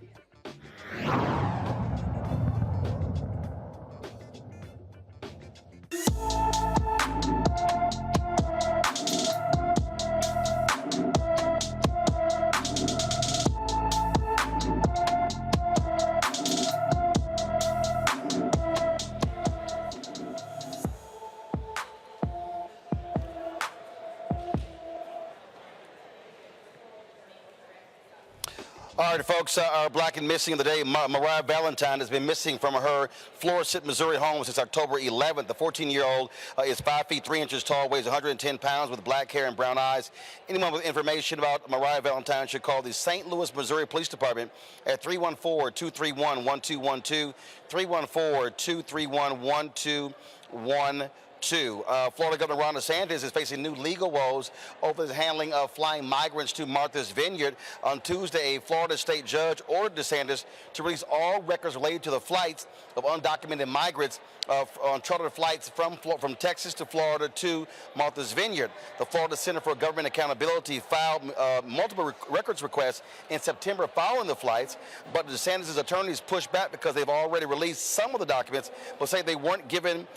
All right, folks, our Black and Missing of the day, Mariah Valentine, has been missing from her Florissant, Missouri home since October 11th. The 14-year-old is 5 feet 3 inches tall, weighs 110 pounds, with black hair and brown eyes. Anyone with information about Mariah Valentine should call the St. Louis, Missouri Police Department at 314-231-1212, 314-231-1212. Florida Governor Ron DeSantis is facing new legal woes over his handling of flying migrants to Martha's Vineyard. On Tuesday, a Florida state judge ordered DeSantis to release all records related to the flights of undocumented migrants on chartered flights from Texas to Florida to Martha's Vineyard. The Florida Center for Government Accountability filed multiple records requests in September following the flights, but DeSantis' attorneys pushed back because they've already released some of the documents, but say they weren't given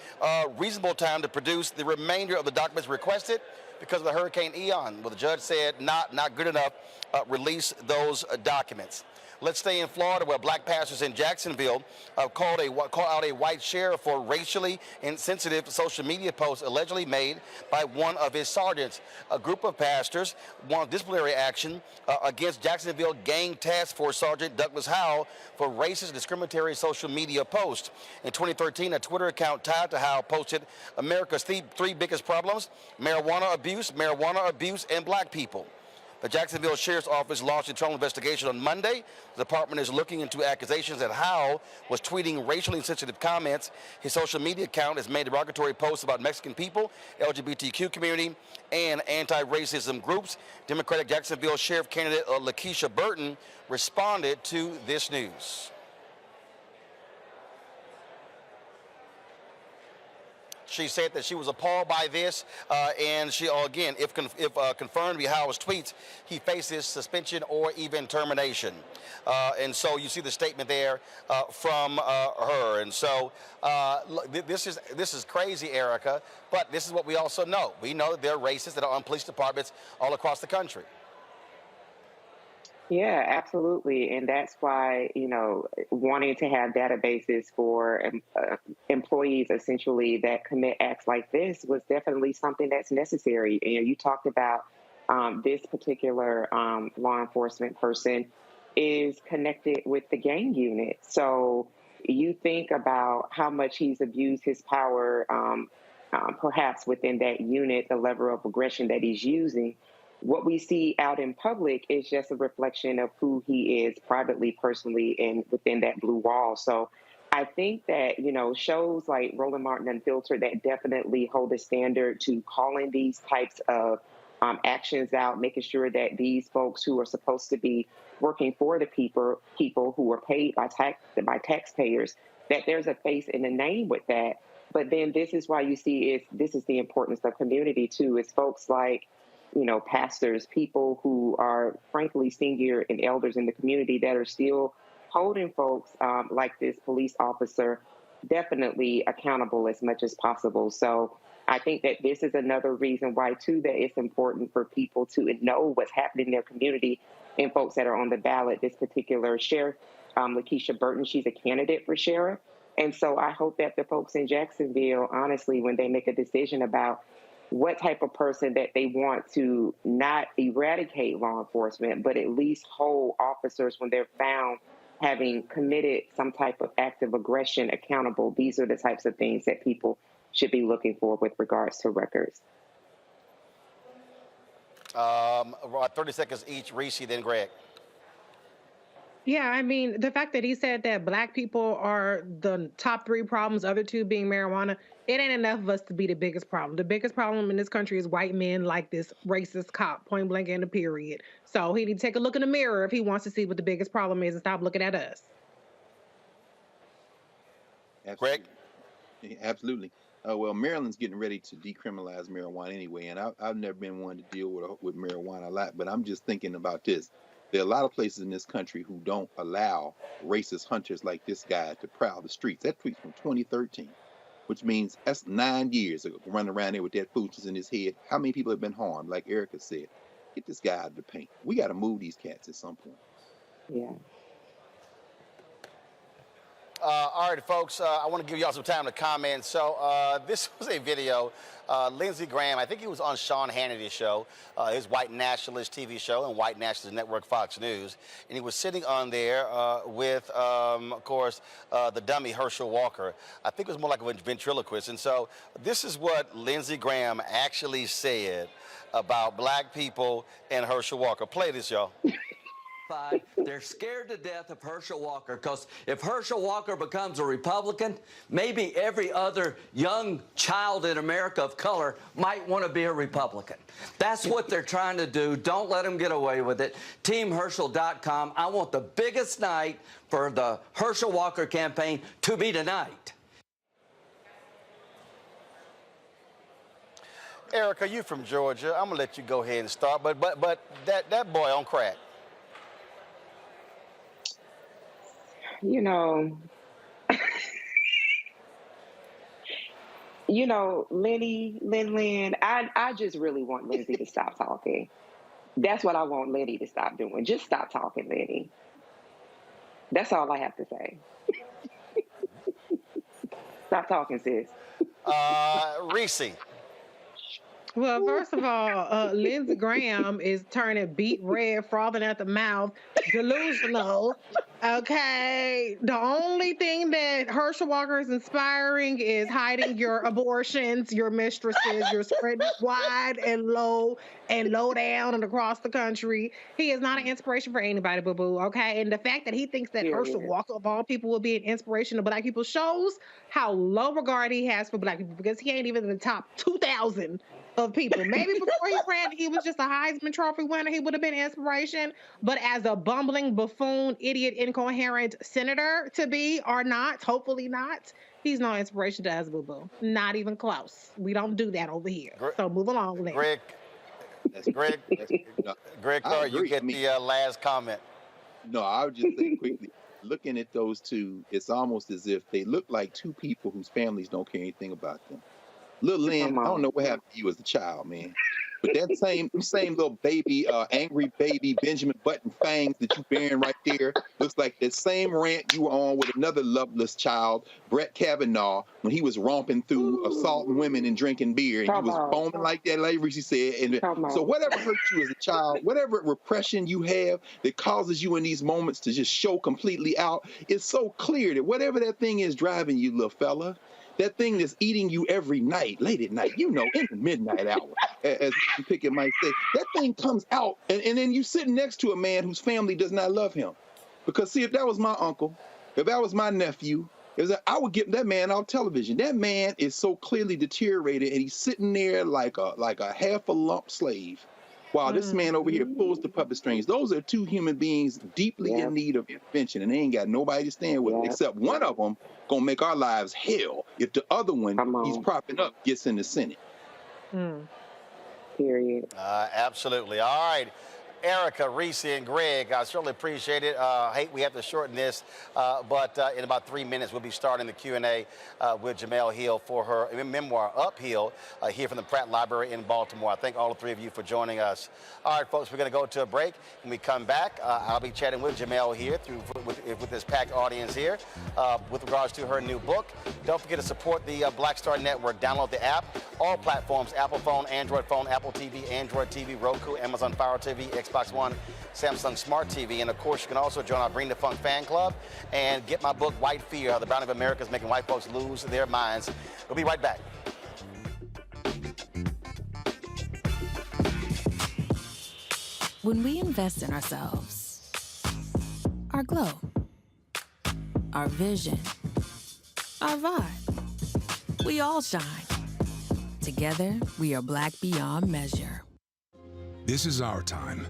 reasonable time to produce the remainder of the documents requested because of the Hurricane Ian. Well, the judge said not good enough. Release those documents. Let's stay in Florida, where black pastors in Jacksonville called out a white sheriff for racially insensitive social media posts allegedly made by one of his sergeants. A group of pastors want disciplinary action against Jacksonville Gang Task Force Sergeant Douglas Howe for racist discriminatory social media posts. In 2013, a Twitter account tied to Howe posted America's three biggest problems: marijuana abuse, and black people. The Jacksonville Sheriff's Office launched an internal investigation on Monday. The department is looking into accusations that Howe was tweeting racially insensitive comments. His social media account has made derogatory posts about Mexican people, LGBTQ community, and anti-racism groups. Democratic Jacksonville Sheriff candidate Lakeisha Burton responded to this news. She said that she was appalled by this, and she, again, if confirmed to be Howe's tweets, he faces suspension or even termination. And so you see the statement there from her. And so this is crazy, Erica, but this is what we also know. We know that there are racists that are on police departments all across the country. Yeah, absolutely. And that's why, wanting to have databases for employees essentially that commit acts like this was definitely something that's necessary. You talked about this particular law enforcement person is connected with the gang unit. So you think about how much he's abused his power, perhaps within that unit, the level of aggression that he's using. What we see out in public is just a reflection of who he is privately, personally, and within that blue wall. So I think that, shows like Roland Martin Unfiltered that definitely hold a standard to calling these types of actions out, making sure that these folks who are supposed to be working for the people who are paid by taxpayers, that there's a face and a name with that. But then this is why you see this is the importance of community too, is folks like, pastors, people who are frankly senior and elders in the community that are still holding folks like this police officer definitely accountable as much as possible. So I think that this is another reason why, too, that it's important for people to know what's happening in their community and folks that are on the ballot. This particular sheriff, Lakeisha Burton, she's a candidate for sheriff. And so I hope that the folks in Jacksonville, honestly, when they make a decision about what type of person that they want to not eradicate law enforcement, but at least hold officers when they're found having committed some type of act of aggression accountable. These are the types of things that people should be looking for with regards to records. 30 seconds each. Reese, then Greg. Yeah, I mean, the fact that he said that black people are the top 3 problems, other 2 being marijuana, it ain't enough of us to be the biggest problem. The biggest problem in this country is white men like this racist cop, point blank and a period. So he need to take a look in the mirror if he wants to see what the biggest problem is and stop looking at us. Greg? Absolutely. Well, Maryland's getting ready to decriminalize marijuana anyway, and I've never been one to deal with marijuana a lot, but I'm just thinking about this. There are a lot of places in this country who don't allow racist hunters like this guy to prowl the streets. That tweet's from 2013, which means that's 9 years ago, running around there with that foolishness in his head. How many people have been harmed? Like Erica said, get this guy out of the paint. We got to move these cats at some point. Yeah. All right, folks, I want to give y'all some time to comment. So this was a video. Lindsey Graham, I think he was on Sean Hannity's show, his white nationalist TV show and white nationalist network Fox News. And he was sitting on there with, of course, the dummy Herschel Walker. I think it was more like a ventriloquist. And so this is what Lindsey Graham actually said about black people and Herschel Walker. Play this, y'all. They're scared to death of Herschel Walker because if Herschel Walker becomes a Republican, maybe every other young child in America of color might want to be a Republican. That's what they're trying to do. Don't let them get away with it. TeamHerschel.com. I want the biggest night for the Herschel Walker campaign to be tonight. Erica, you from Georgia. I'm going to let you go ahead and start. But that boy on crack. You know, Lynn, I just really want Lindsey to stop talking. That's what I want Lenny to stop doing. Just stop talking, Lenny. That's all I have to say. Stop talking, sis. Reese. Well, first of all, Lindsey Graham is turning beet red, frothing at the mouth, delusional. Okay. The only thing that Herschel Walker is inspiring is hiding your abortions, your mistresses, your spread wide and low down and across the country. He is not an inspiration for anybody, boo-boo, okay? And the fact that he thinks that Herschel Walker, of all people, will be an inspiration to black people shows how low regard he has for black people, because he ain't even in the top 2,000 of people. Maybe before he ran, he was just a Heisman Trophy winner. He would have been inspiration. But as a bumbling, buffoon, idiot, incoherent senator to be or not, hopefully not, he's no inspiration to us, boo-boo. Not even close. We don't do that over here. So move along, Lynn. Greg, Carr, you get the last comment. No, I would just say quickly, looking at those two, it's almost as if they look like two people whose families don't care anything about them. Little Lynn, I don't know what happened to you as a child, man. But that same little baby, angry baby Benjamin Button fangs that you bearing right there looks like that same rant you were on with another loveless child, Brett Kavanaugh, when he was romping through assaulting women and drinking beer, and he was foaming like that, like Reese said. And so whatever hurts you as a child, whatever repression you have that causes you in these moments to just show completely out, it's so clear that whatever that thing is driving you, little fella, that thing that's eating you every night, late at night, in the midnight hour, as Mr. Pickett might say, that thing comes out, and then you sitting next to a man whose family does not love him. Because, see, if that was my uncle, if that was my nephew, I would get that man off television. That man is so clearly deteriorated, and he's sitting there like a half a lump slave, while this man over here pulls the puppet strings. Those are two human beings deeply in need of intervention, and they ain't got nobody to stand with, except one of them gonna make our lives hell if the other one he's propping up gets in the Senate. Period. Absolutely. All right. Erica, Reese, and Greg, I certainly appreciate it. Hate we have to shorten this, but in about 3 minutes, we'll be starting the Q&A with Jemele Hill for her memoir, Uphill, here from the Pratt Library in Baltimore. I thank all three of you for joining us. All right, folks, we're going to go to a break. When we come back, I'll be chatting with Jemele here with this packed audience here with regards to her new book. Don't forget to support the Black Star Network. Download the app, all platforms, Apple phone, Android phone, Apple TV, Android TV, Roku, Amazon Fire TV, Xbox One, Samsung Smart TV, and of course you can also join our Bring the Funk fan club and get my book White Fear, How the Browning of America is Making White Folks Lose Their Minds. We'll be right back. When we invest in ourselves, our glow, our vision, our vibe, we all shine. Together, we are black beyond measure. This is our time,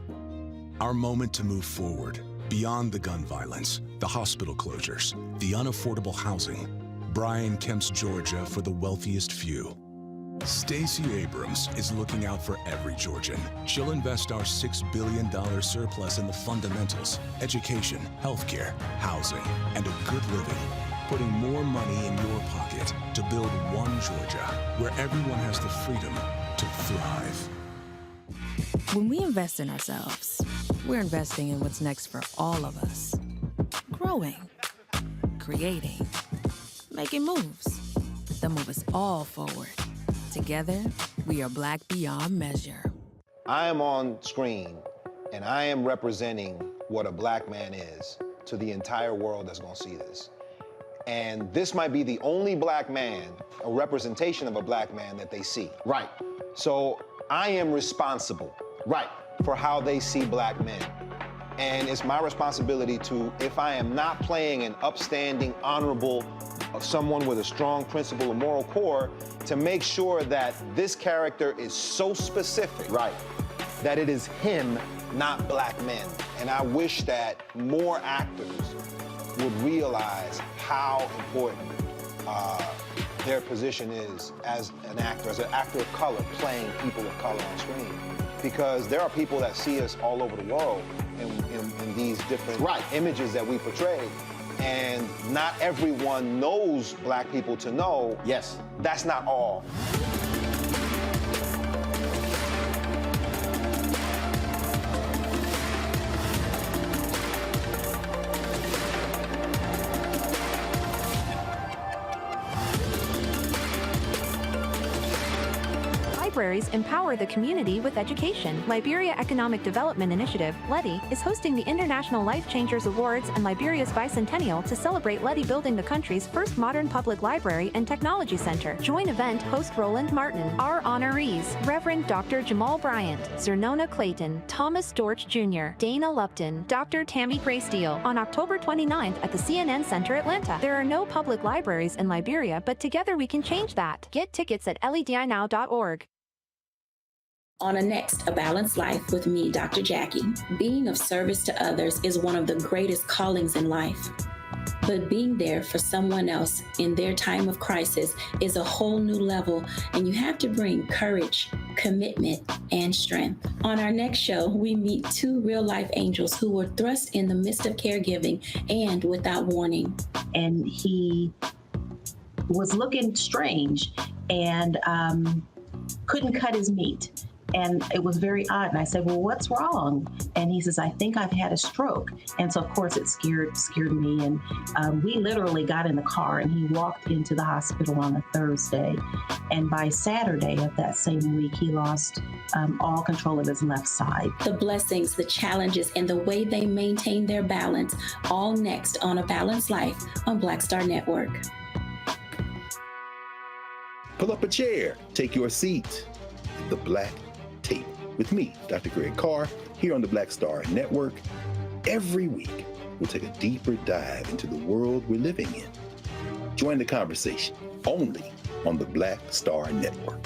our moment to move forward, beyond the gun violence, the hospital closures, the unaffordable housing. Brian Kemp's Georgia for the wealthiest few. Stacey Abrams is looking out for every Georgian. She'll invest our $6 billion surplus in the fundamentals, education, healthcare, housing, and a good living, putting more money in your pocket to build one Georgia where everyone has the freedom to thrive. When we invest in ourselves, we're investing in what's next for all of us. Growing, creating, making moves that move us all forward. Together, we are Black beyond measure. I am on screen, and I am representing what a Black man is to the entire world that's gonna see this. And this might be the only Black man, a representation of a Black man that they see. Right. So I am responsible, right, for how they see Black men. And it's my responsibility to, if I am not playing an upstanding, honorable, someone with a strong principle or moral core, to make sure that this character is so specific, right, that it is him, not Black men. And I wish that more actors would realize how important their position is as an actor of color, playing people of color on screen. Because there are people that see us all over the world in these different images that we portray. And not everyone knows Black people to know, yes, that's not all. Libraries empower the community with education. Liberia Economic Development Initiative, LEDI, is hosting the International Life Changers Awards and Liberia's bicentennial to celebrate LEDI building the country's first modern public library and technology center. Join event host Roland Martin. Our honorees, Reverend Dr. Jamal Bryant, Zernona Clayton, Thomas Dortch Jr., Dana Lupton, Dr. Tammy Graysteele, on October 29th at the CNN Center, Atlanta. There are no public libraries in Liberia, but together we can change that. Get tickets at ledinow.org. On a next, A Balanced Life with me, Dr. Jackie. Being of service to others is one of the greatest callings in life. But being there for someone else in their time of crisis is a whole new level, and you have to bring courage, commitment, and strength. On our next show, we meet two real-life angels who were thrust in the midst of caregiving and without warning. And he was looking strange and couldn't cut his meat. And it was very odd. And I said, well, what's wrong? And he says, I think I've had a stroke. And so, of course, it scared me. And we literally got in the car and he walked into the hospital on a Thursday. And by Saturday of that same week, he lost all control of his left side. The blessings, the challenges, and the way they maintain their balance, all next on A Balanced Life on Black Star Network. Pull up a chair, take your seat. The Black Tape with me, Dr. Greg Carr, here on the Black Star Network. Every week, we'll take a deeper dive into the world we're living in. Join the conversation only on the Black Star Network.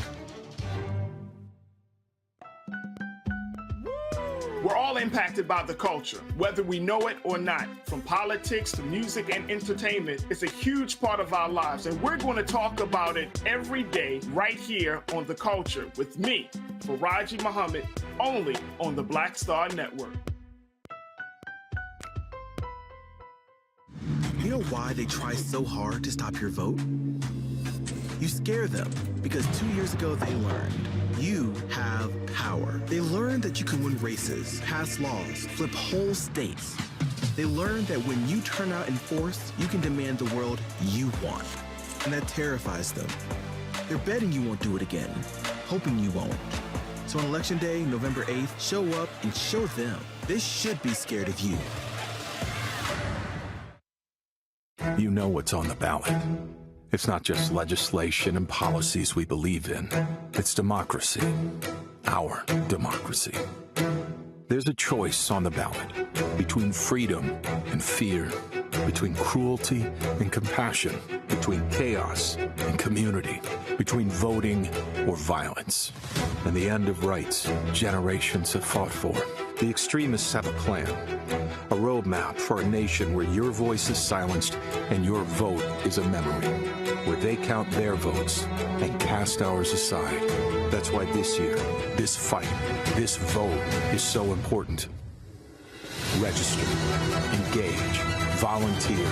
We're all impacted by the culture, whether we know it or not. From politics to music and entertainment, it's a huge part of our lives, and we're going to talk about it every day right here on The Culture with me, Faraji Muhammad, only on the Black Star Network. You know why they try so hard to stop your vote? You scare them because 2 years ago they learned you have power. They learned that you can win races, pass laws, flip whole states. They learned that when you turn out in force, you can demand the world you want. And that terrifies them. They're betting you won't do it again, hoping you won't. So on Election Day, November 8th, show up and show them they should be scared of you. You know what's on the ballot. It's not just legislation and policies we believe in. It's democracy. Our democracy. There's a choice on the ballot between freedom and fear, between cruelty and compassion, between chaos and community, between voting or violence, and the end of rights generations have fought for. The extremists have a plan, a roadmap for a nation where your voice is silenced and your vote is a memory, where they count their votes and cast ours aside. That's why this year, this fight, this vote is so important. Register, engage, volunteer,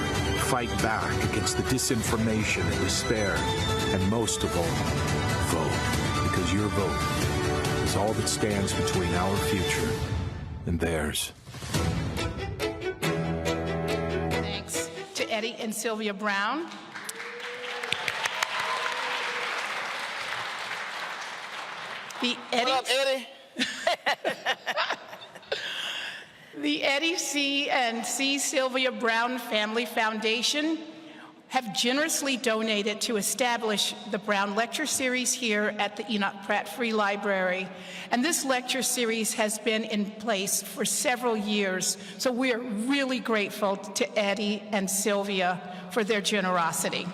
fight back against the disinformation and despair, and most of all, vote, because your vote is all that stands between our future and theirs. Thanks to Eddie and Sylvia Brown. The Eddie, what up, Eddie? The Eddie C. and C. Sylvia Brown Family Foundation have generously donated to establish the Brown Lecture Series here at the Enoch Pratt Free Library. And this lecture series has been in place for several years, so we are really grateful to Eddie and Sylvia for their generosity.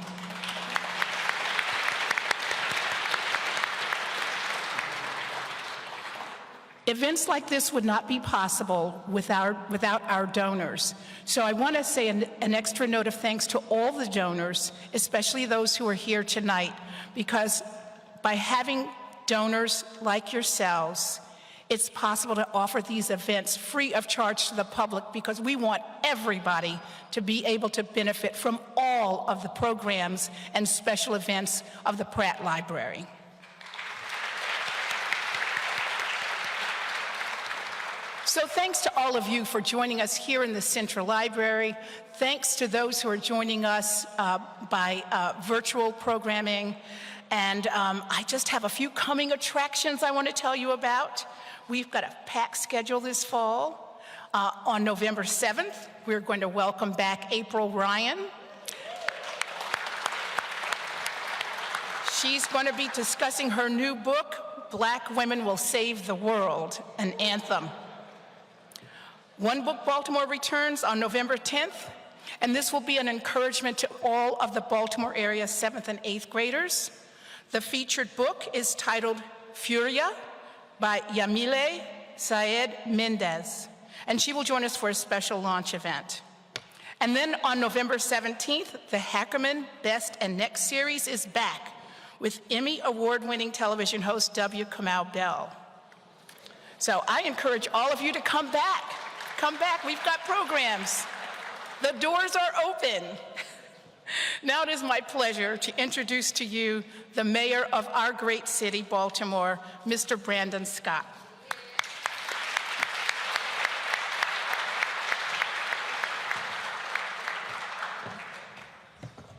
Events like this would not be possible without our donors. So I want to say an extra note of thanks to all the donors, especially those who are here tonight, because by having donors like yourselves, it's possible to offer these events free of charge to the public, because we want everybody to be able to benefit from all of the programs and special events of the Pratt Library. So thanks to all of you for joining us here in the Central Library. Thanks to those who are joining us by virtual programming. And I just have a few coming attractions I want to tell you about. We've got a packed schedule this fall. On November 7th, we're going to welcome back April Ryan. She's going to be discussing her new book, Black Women Will Save the World, an anthem. One Book Baltimore returns on November 10th, and this will be an encouragement to all of the Baltimore area 7th and 8th graders. The featured book is titled Furia by Jemele Saed Mendez, and she will join us for a special launch event. And then on November 17th, the Hackerman Best and Next series is back with Emmy award-winning television host W. Kamau Bell. So I encourage all of you to come back. Come back, we've got programs. The doors are open. Now it is my pleasure to introduce to you the mayor of our great city, Baltimore, Mr. Brandon Scott.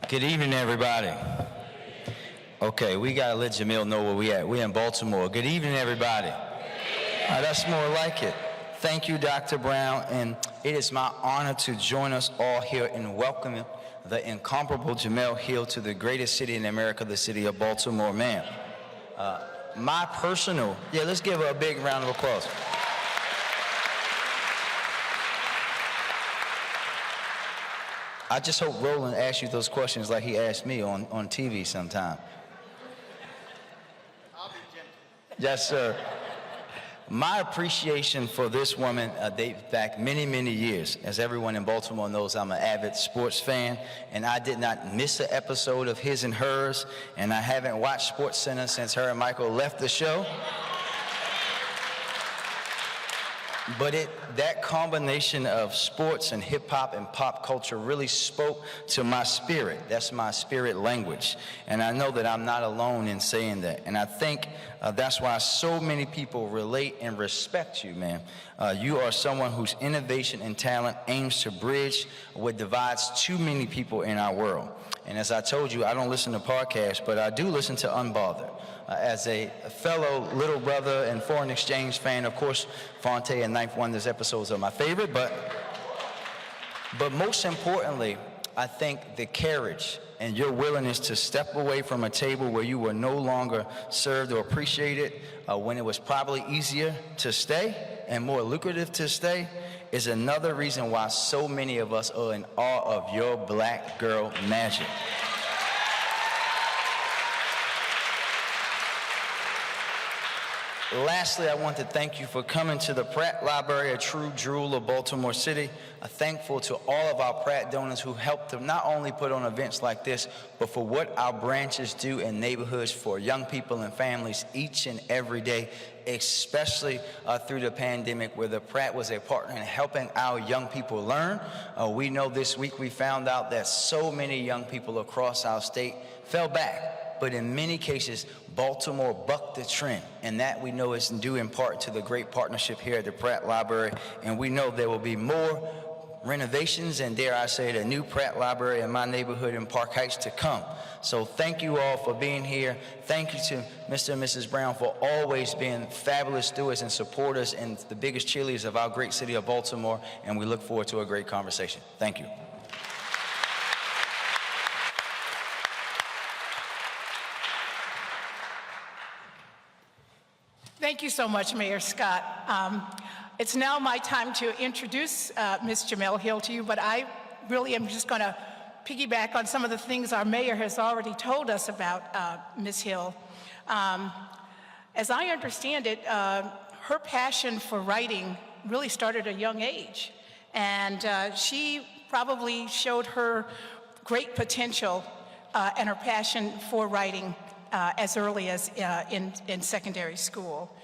Good evening, everybody. Okay, we gotta let Jemele know where we at. We're in Baltimore. Good evening, everybody. That's more like it. Thank you, Dr. Brown, and it is my honor to join us all here in welcoming the incomparable Jemele Hill to the greatest city in America, the city of Baltimore, man. My personal, let's give her a big round of applause. I just hope Roland asks you those questions like he asked me on TV sometime. I'll be gentle. Yes, sir. My appreciation for this woman dates back many, many years. As everyone in Baltimore knows, I'm an avid sports fan, and I did not miss an episode of His and Hers, and I haven't watched SportsCenter since her and Michael left the show. But that combination of sports and hip-hop and pop culture really spoke to my spirit. That's my spirit language. And I know that I'm not alone in saying that. And I think that's why so many people relate and respect you, man. You are someone whose innovation and talent aims to bridge what divides too many people in our world. And as I told you, I don't listen to podcasts, but I do listen to Unbothered. As a fellow little brother and foreign exchange fan, of course, Fonte and Ninth Wonders episodes are my favorite, but most importantly, I think the courage and your willingness to step away from a table where you were no longer served or appreciated when it was probably easier to stay and more lucrative to stay is another reason why so many of us are in awe of your black girl magic. Lastly, I want to thank you for coming to the Pratt Library, a true jewel of Baltimore City. Thankful to all of our Pratt donors who helped to not only put on events like this, but for what our branches do in neighborhoods for young people and families each and every day, especially through the pandemic, where the Pratt was a partner in helping our young people learn. We know this week we found out that so many young people across our state fell back, but in many cases, Baltimore bucked the trend, and that we know is due in part to the great partnership here at the Pratt Library, and we know there will be more renovations, and dare I say, the new Pratt Library in my neighborhood in Park Heights to come. So thank you all for being here. Thank you to Mr. and Mrs. Brown for always being fabulous stewards and supporters and the biggest cheerleaders of our great city of Baltimore, and we look forward to a great conversation. Thank you. Thank you so much, Mayor Scott. It's now my time to introduce Ms. Jemele Hill to you, but I really am just going to piggyback on some of the things our mayor has already told us about Ms. Hill. As I understand it, her passion for writing really started at a young age, and she probably showed her great potential and her passion for writing as early as in secondary school.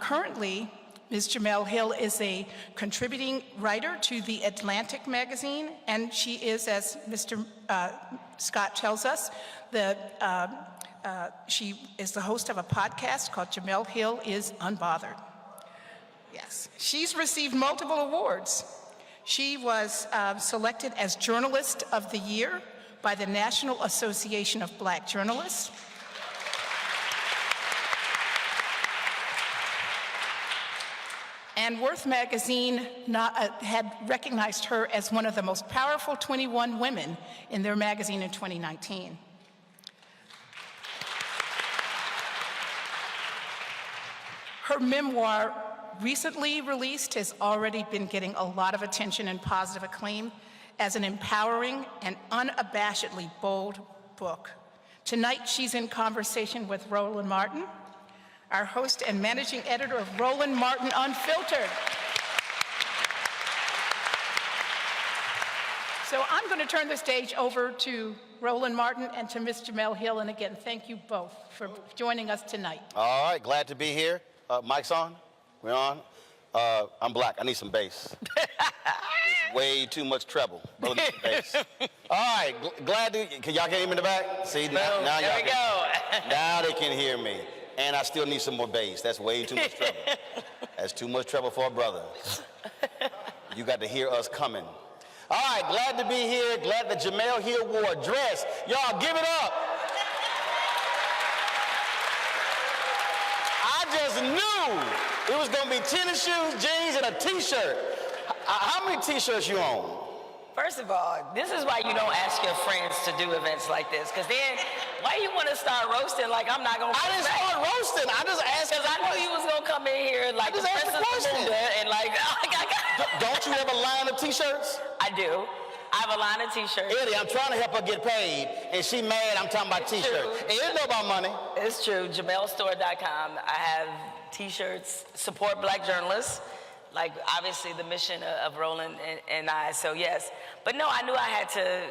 Currently, Ms. Jemele Hill is a contributing writer to The Atlantic magazine, and she is, as Mr. Scott tells us, she is the host of a podcast called Jemele Hill is Unbothered. Yes, she's received multiple awards. She was selected as Journalist of the Year by the National Association of Black Journalists. And Worth magazine had recognized her as one of the most powerful 21 women in their magazine in 2019. Her memoir, recently released, has already been getting a lot of attention and positive acclaim as an empowering and unabashedly bold book. Tonight, she's in conversation with Roland Martin, our host and managing editor of Roland Martin Unfiltered. So I'm going to turn the stage over to Roland Martin and to Ms. Jemele Hill, and again, thank you both for joining us tonight. All right, glad to be here. Mic's on? We're on? I'm black, I need some bass. It's way too much treble. Brother needs some bass. All right, glad to, y'all can hear me in the back? See, now y'all can, now they can hear me. And I still need some more bass. That's way too much trouble. That's too much trouble for a brother. You got to hear us coming. All right, glad to be here. Glad that Jemele Hill wore a dress. Y'all, give it up. I just knew it was going to be tennis shoes, jeans, and a T-shirt. How many T-shirts you own? First of all, this is why you don't ask your friends to do events like this, because then why you want to start roasting like I'm not going to? I didn't start roasting. I just asked. Because I knew you was going to come in here like the Princess Buddha and like. Don't you have a line of T-shirts? I do. I have a line of T-shirts. Eddie, I'm trying to help her get paid, and she mad I'm talking about T-shirts. It ain't no about money. It's true. JemelleStore.com. I have T-shirts. Support Black journalists. Like, obviously, the mission of Roland and I, so yes. But no, I knew I had to,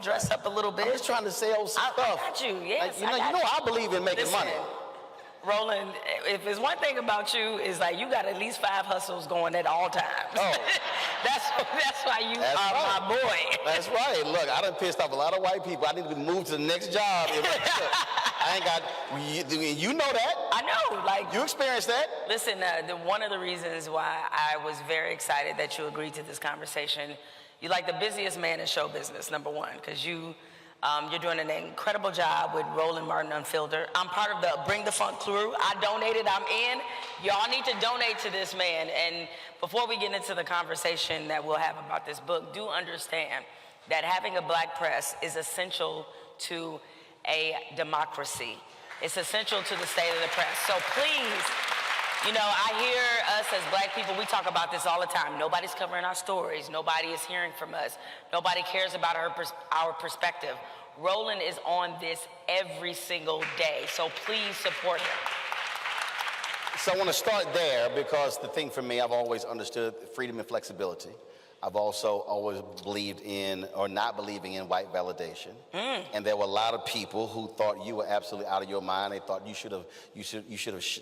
dress up a little bit. I'm just trying to sell some stuff. I got you, yes. Like, I believe in making money. Roland, if there's one thing about you, is like you got at least 5 hustles going at all times. Oh. that's why you are my boy. That's right. Look, I done pissed off a lot of white people. I need to move to the next job. I ain't got, you know that. I know, like. You experienced that. Listen, one of the reasons why I was very excited that you agreed to this conversation, you're like the busiest man in show business, number one, because you're doing an incredible job with Roland Martin Unfiltered. I'm part of the Bring the Funk crew. I donated, I'm in. Y'all need to donate to this man. And before we get into the conversation that we'll have about this book, do understand that having a black press is essential to a democracy. It's essential to the state of the press. So please, I hear us as black people, we talk about this all the time. Nobody's covering our stories. Nobody is hearing from us. Nobody cares about our perspective. Roland is on this every single day, so please support him. So I want to start there because the thing for me, I've always understood freedom and flexibility. I've also always believed in, or not believing in, white validation. And there were a lot of people who thought you were absolutely out of your mind. They thought you should have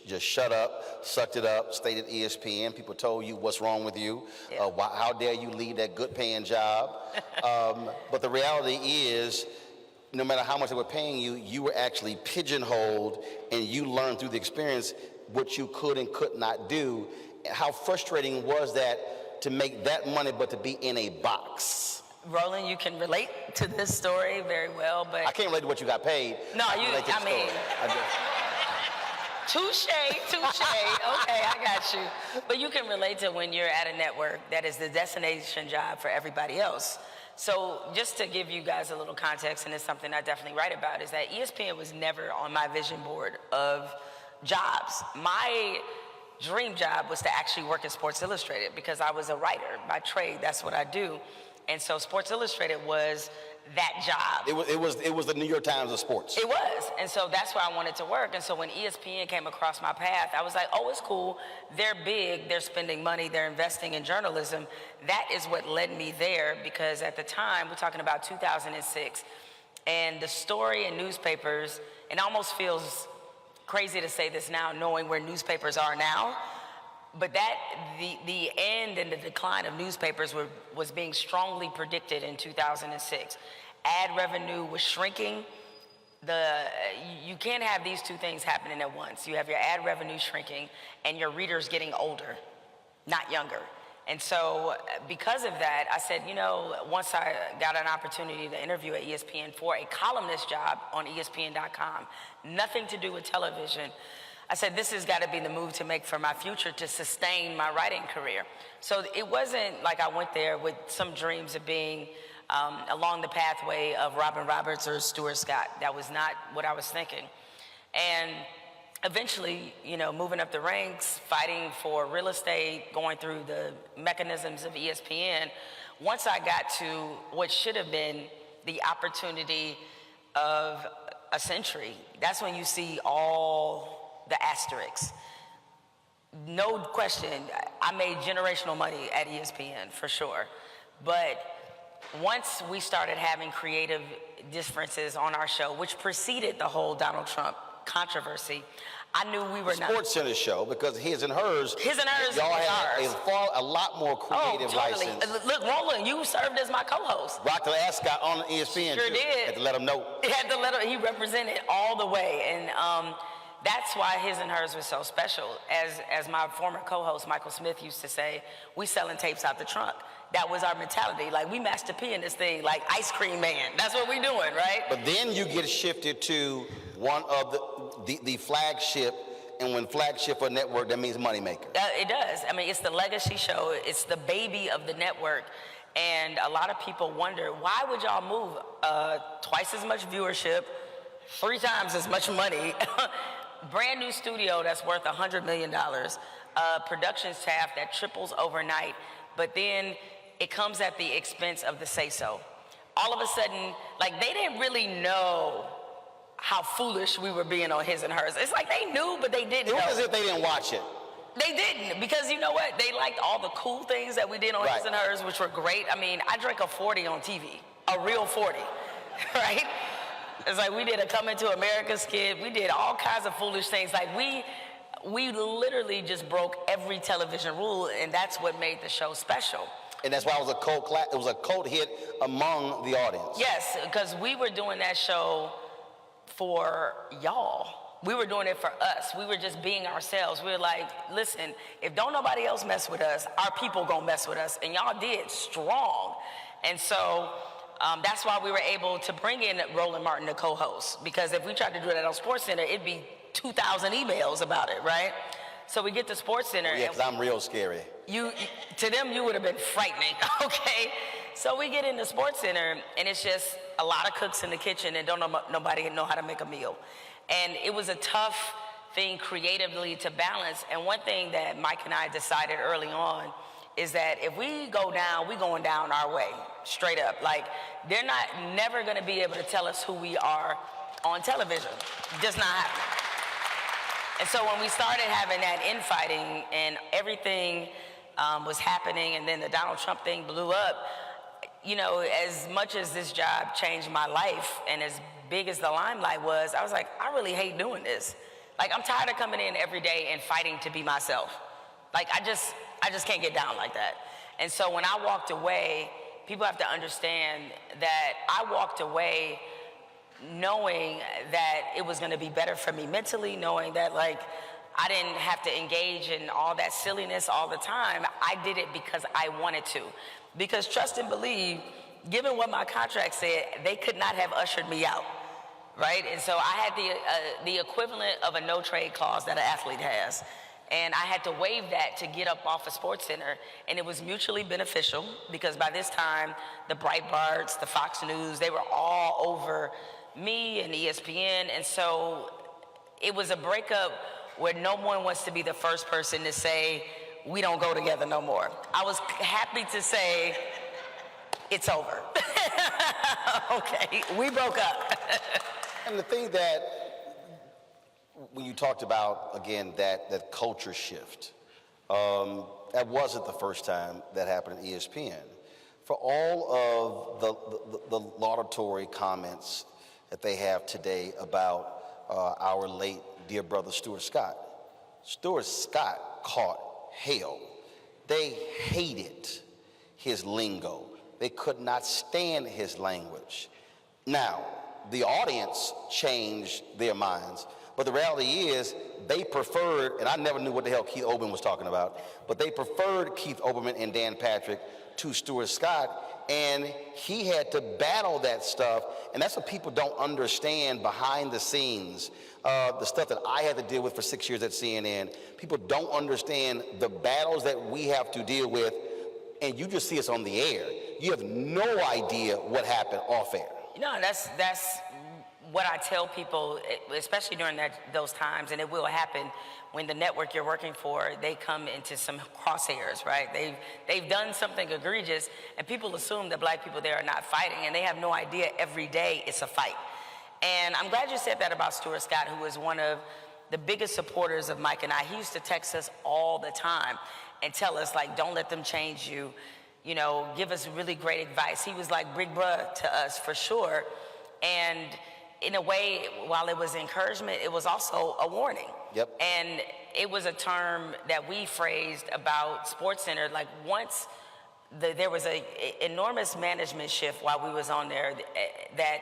just shut up, sucked it up, stayed at ESPN. People told you what's wrong with you. Yeah. How dare you leave that good paying job? But the reality is, no matter how much they were paying you, you were actually pigeonholed, and you learned through the experience what you could and could not do. How frustrating was that to make that money but to be in a box? Roland, you can relate to this story very well, but I can't relate to what you got paid. No, I mean, touche. Okay, I got you. But you can relate to when you're at a network that is the destination job for everybody else. So just to give you guys a little context, and it's something I definitely write about, is that ESPN was never on my vision board of jobs. My dream job was to actually work at Sports Illustrated because I was a writer by trade. That's what I do. And so Sports Illustrated was that job. It was the New York Times of sports. It was. And so that's where I wanted to work. And so when ESPN came across my path, I was like, oh, it's cool. They're big. They're spending money. They're investing in journalism. That is what led me there, because at the time, we're talking about 2006, and the story in newspapers, it almost feels crazy to say this now, knowing where newspapers are now, but that the end and the decline of newspapers was being strongly predicted in 2006. Ad revenue was shrinking. You can't have these two things happening at once. You have your ad revenue shrinking and your readers getting older, not younger. And so because of that, I said, you know, once I got an opportunity to interview at ESPN for a columnist job on ESPN.com, nothing to do with television, I said, this has got to be the move to make for my future to sustain my writing career. So it wasn't like I went there with some dreams of being along the pathway of Robin Roberts or Stuart Scott. That was not what I was thinking. And eventually, you know, moving up the ranks, fighting for real estate, going through the mechanisms of ESPN, once I got to what should have been the opportunity of a century, that's when you see all the asterisks. No question, I made generational money at ESPN for sure. But once we started having creative differences on our show, which preceded the whole Donald Trump controversy, I knew we were not. Sports Center show, because his and hers. Y'all had a lot more creative license. Look, Roland, you served as my co-host. Rock the Ascot on ESPN. Sure too. did. Had to let him know. He represented all the way, and that's why his and hers was so special. As my former co-host Michael Smith used to say, we selling tapes out the trunk. That was our mentality. Like, we Master P in this thing, like Ice Cream Man. That's what we doing, right? But then you get shifted to one of the flagship, and when flagship for a network, that means moneymaker. It does. I mean, it's the legacy show. It's the baby of the network. And a lot of people wonder, why would y'all move twice as much viewership, 3 times as much money, brand new studio that's worth $100 million, production staff that triples overnight, but then it comes at the expense of the say-so. All of a sudden, like, they didn't really know how foolish we were being on his and hers. It's like they knew, but they didn't know. It was as if they didn't watch it. They didn't, because you know what? They liked all the cool things that we did on his and hers, which were great. I mean, I drank a 40 on TV, a real 40, right? It's like we did a Coming to America skit. We did all kinds of foolish things. Like we literally just broke every television rule, and that's what made the show special. And that's why it was a cult hit among the audience. Yes, because we were doing that show for y'all. We were doing it for us. We were just being ourselves. We were like, listen, if don't nobody else mess with us, our people gonna mess with us. And y'all did strong. And so that's why we were able to bring in Roland Martin to co-host. Because if we tried to do that on SportsCenter, it'd be 2,000 emails about it, right? So we get to SportsCenter. Yeah, because I'm real scary. To them, you would have been frightening, okay? So we get into SportsCenter, and it's just a lot of cooks in the kitchen and nobody know how to make a meal. And it was a tough thing creatively to balance. And one thing that Mike and I decided early on is that if we go down, we going down our way, straight up. Like, they're never gonna be able to tell us who we are on television. Just not happening. And so when we started having that infighting and everything was happening, and then the Donald Trump thing blew up, you know, as much as this job changed my life and as big as the limelight was, I was like, I really hate doing this. Like, I'm tired of coming in every day and fighting to be myself. Like, I just can't get down like that. And so when I walked away, people have to understand that I walked away knowing that it was gonna be better for me mentally, knowing that, like, I didn't have to engage in all that silliness all the time. I did it because I wanted to. Because trust and believe, given what my contract said, they could not have ushered me out, right? And so I had the equivalent of a no-trade clause that an athlete has. And I had to waive that to get up off of SportsCenter. And it was mutually beneficial because by this time, the Breitbarts, the Fox News, they were all over me and ESPN. And so it was a breakup where no one wants to be the first person to say, we don't go together no more. I was happy to say, it's over. Okay, we broke up. And the thing that, when you talked about, again, that culture shift, that wasn't the first time that happened at ESPN. For all of the laudatory comments that they have today about our late dear brother Stuart Scott caught hell. They hated his lingo. They could not stand his language. Now, the audience changed their minds, but the reality is they preferred, and I never knew what the hell Keith Olbermann was talking about, but they preferred Keith Olbermann and Dan Patrick to Stuart Scott, and he had to battle that stuff, and that's what people don't understand behind the scenes. The stuff that I had to deal with for 6 years at CNN, people don't understand the battles that we have to deal with, and you just see us on the air. You have no idea what happened off air. No, that's what I tell people, especially during those times, and it will happen when the network you're working for, they come into some crosshairs, right? They've done something egregious, and people assume that black people there are not fighting, and they have no idea every day it's a fight. And I'm glad you said that about Stuart Scott, who is one of the biggest supporters of Mike and I. He used to text us all the time and tell us, like, don't let them change you, you know, give us really great advice. He was like big bruh to us for sure. And in a way, while it was encouragement, it was also a warning. Yep. And it was a term that we phrased about SportsCenter, like once there was an enormous management shift while we was on there that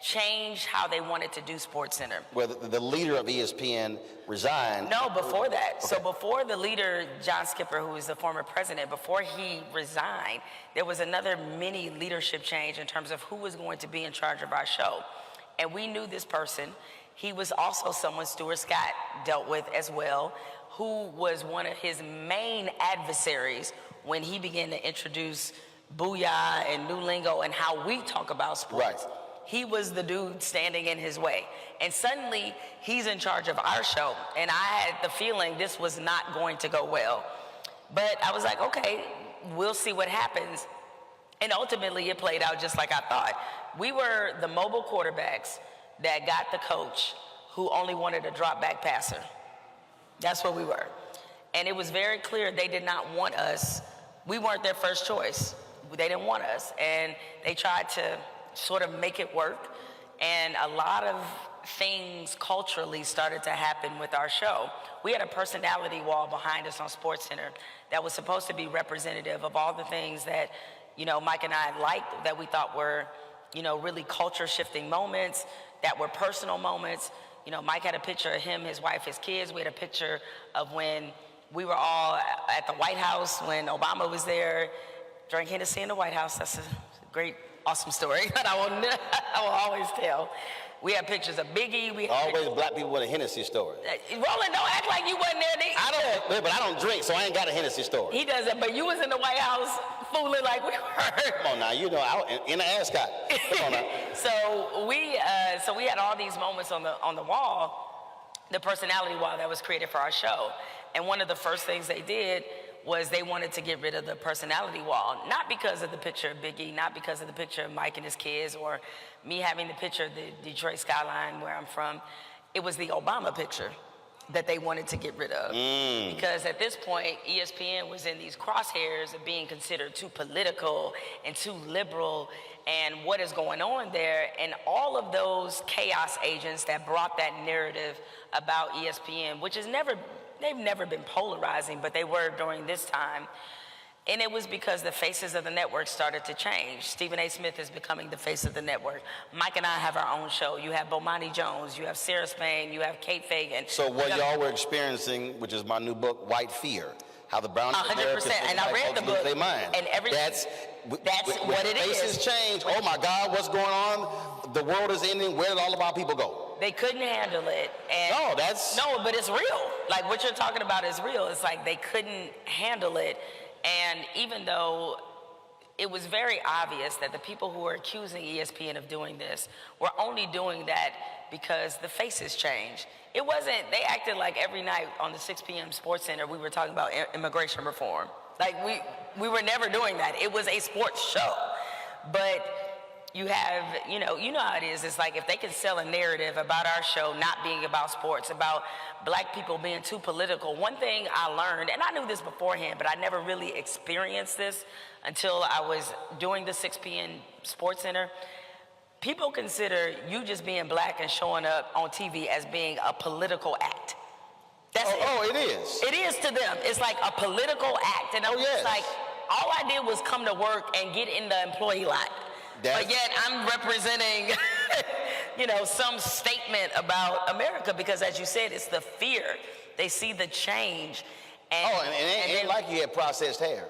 changed how they wanted to do SportsCenter. Well, the leader of ESPN resigned. No, before that. Okay. So before the leader, John Skipper, who was the former president, before he resigned, there was another mini leadership change in terms of who was going to be in charge of our show. And we knew this person. He was also someone Stuart Scott dealt with as well, who was one of his main adversaries when he began to introduce Booyah and New Lingo and how we talk about sports. Right. He was the dude standing in his way. And suddenly, he's in charge of our show. And I had the feeling this was not going to go well. But I was like, okay, we'll see what happens. And ultimately, it played out just like I thought. We were the mobile quarterbacks that got the coach who only wanted a drop back passer. That's what we were. And it was very clear they did not want us. We weren't their first choice. They didn't want us. And they tried to sort of make it work. And a lot of things culturally started to happen with our show. We had a personality wall behind us on SportsCenter that was supposed to be representative of all the things that, you know, Mike and I liked, that we thought were, you know, really culture-shifting moments, that were personal moments. You know, Mike had a picture of him, his wife, his kids. We had a picture of when we were all at the White House, when Obama was there, drank Hennessy in the White House. That's a great, awesome story that I will always tell. We have pictures of Biggie. We always black people with a Hennessy story. Roland, don't act like you wasn't there. But I don't drink, so I ain't got a Hennessy story. He doesn't, but you was in the White House fooling like we were. Come on now, you know, in the ascot. Come on now. So we had all these moments on the wall, the personality wall that was created for our show. And one of the first things they did was they wanted to get rid of the personality wall, not because of the picture of Biggie, not because of the picture of Mike and his kids, or me having the picture of the Detroit skyline where I'm from. It was the Obama picture that they wanted to get rid of. Because at this point, ESPN was in these crosshairs of being considered too political and too liberal, and what is going on there. And all of those chaos agents that brought that narrative about ESPN, which is they've never been polarizing, but they were during this time. And it was because the faces of the network started to change. Stephen A. Smith is becoming the face of the network. Mike and I have our own show. You have Bomani Jones, you have Sarah Spain, you have Kate Fagan. So what y'all were experiencing, which is my new book, White Fear, how the brown 100%. And I read the book, their mind. and everything. That's what it is. Faces change. Oh my God, what's going on? The world is ending. Where did all of our people go? They couldn't handle it. And no, but it's real. Like what you're talking about is real. It's like they couldn't handle it. And even though it was very obvious that the people who were accusing ESPN of doing this were only doing that because the faces changed. It wasn't, they acted like every night on the 6 p.m. Sports Center we were talking about immigration reform. Like we were never doing that. It was a sports show. But you have, you know how it is. It's like if they can sell a narrative about our show not being about sports, about black people being too political. One thing I learned, and I knew this beforehand, but I never really experienced this until I was doing the 6 p.m. Sports Center. People consider you just being black and showing up on TV as being a political act. That's it. Oh, it is. It is to them. It's like a political act. And I'm just like, all I did was come to work and get in the employee lot. But yet I'm representing, some statement about America because, as you said, it's the fear. They see the change. And, and it ain't like you had processed hair.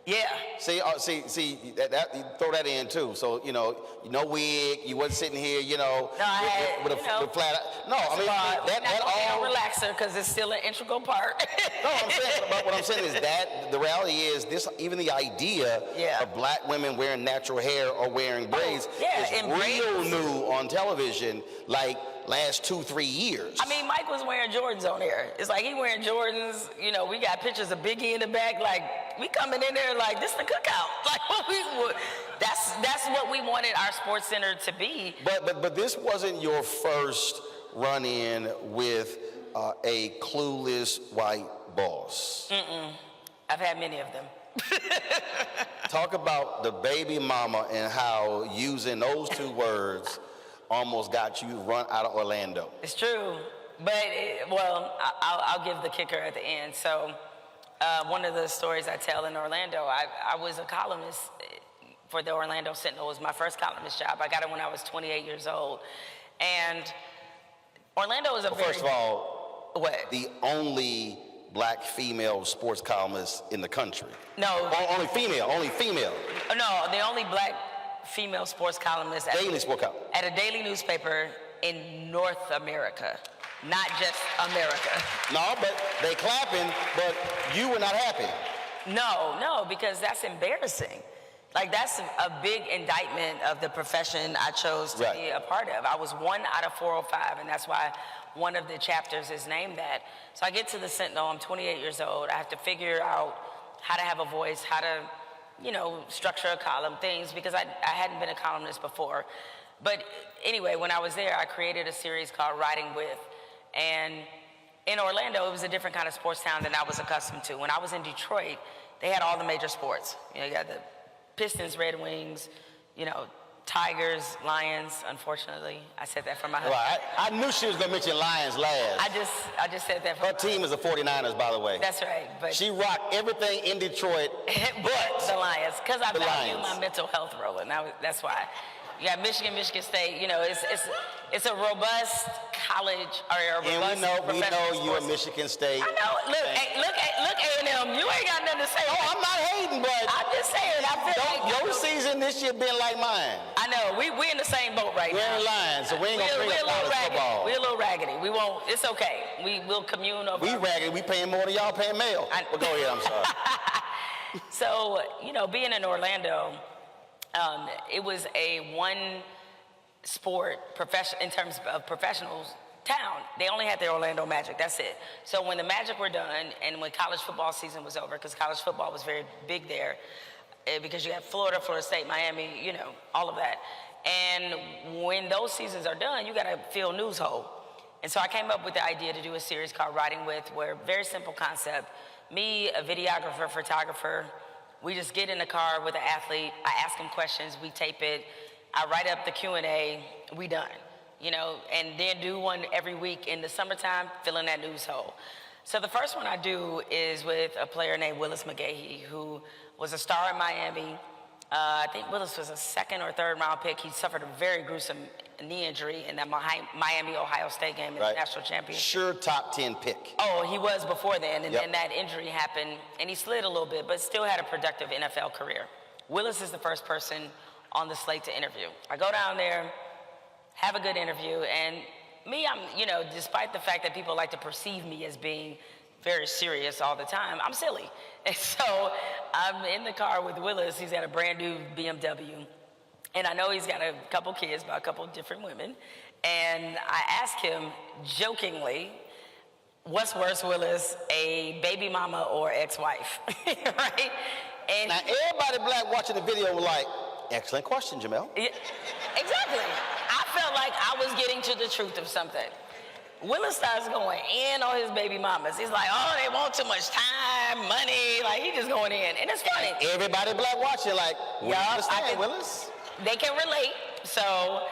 Yeah. See, that you throw that in too. So no wig. You wasn't sitting here, with a flat. No, I mean that all relaxer because it's still an integral part. No, what I'm saying is that the reality is this. Even the idea of black women wearing natural hair or wearing braids is real new on television. Like last 2-3 years. I mean, Mike was wearing Jordans on there. It's like he wearing Jordans. We got pictures of Biggie in the back. Like we coming in there like this the cookout. Like that's what we wanted our sports center to be. But this wasn't your first run-in with a clueless white boss. I've had many of them. Talk about the baby mama and how using those two words almost got you run out of Orlando. It's true, but I'll give the kicker at the end. So one of the stories I tell in Orlando, I was a columnist for the Orlando Sentinel. It was my first columnist job. I got it when I was 28 years old. And Orlando is First of all, the only black female sports columnist in the country. No. Only female. No, the only black female sports columnist at a daily newspaper in North America, not just America. No, but they clapping, but you were not happy. No, because that's embarrassing. Like that's a big indictment of the profession I chose to be a part of. I was 1 out of 405, and that's why one of the chapters is named that. So I get to the Sentinel, I'm 28 years old. I have to figure out how to have a voice, how to structure a column, things, because I hadn't been a columnist before. But anyway, when I was there, I created a series called Riding With. And in Orlando, it was a different kind of sports town than I was accustomed to. When I was in Detroit, they had all the major sports. You got the Pistons, Red Wings, Tigers, Lions. Unfortunately, I said that for my husband. Well, I knew she was going to mention Lions last. I just said that for her team is the 49ers, by the way. That's right. But she rocked everything in Detroit but the Lions, because I value my mental health, Roland. That's why. You got Michigan State. It's a robust college or a robust we know you're Michigan State. I know. Look A&M. You ain't got nothing to say. Oh, I'm not hating, but I'm just saying. I feel your season this year been like mine. I know. We in the same boat right now. We're in line, so we ain't gonna bring up college football. We're a little raggedy. We won't. It's okay. We'll commune over. We raggedy. We paying more than y'all paying mail. Well, go ahead. I'm sorry. So being in Orlando. It was a one sport in terms of professionals town. They only had the Orlando Magic, that's it. So when the Magic were done and when college football season was over, because college football was very big there, because you have Florida State, Miami, all of that. And when those seasons are done, you gotta fill news hole. And so I came up with the idea to do a series called Riding With, where very simple concept. Me, a videographer, photographer, we just get in the car with an athlete, I ask him questions, we tape it, I write up the Q&A, we done. And then do one every week in the summertime, fill in that news hole. So the first one I do is with a player named Willis McGahee, who was a star in Miami. I think Willis was a second or third round pick. He suffered a very gruesome knee injury in that Miami-Ohio State game in the national championship. Sure top 10 pick. Oh, he was before then, and then that injury happened, and he slid a little bit, but still had a productive NFL career. Willis is the first person on the slate to interview. I go down there, have a good interview, and me, I'm, despite the fact that people like to perceive me as being very serious all the time, I'm silly. And so I'm in the car with Willis. He's got a brand new BMW. And I know he's got a couple kids by a couple different women. And I asked him jokingly, what's worse, Willis, a baby mama or ex-wife, right? And now, everybody black watching the video was like, excellent question, Jemele. Yeah, exactly. I felt like I was getting to the truth of something. Willis starts going in on his baby mamas. He's like, oh, they want too much time, money. Like, he just going in. And it's funny. Everybody black watching like, we understand, Willis. They can relate. So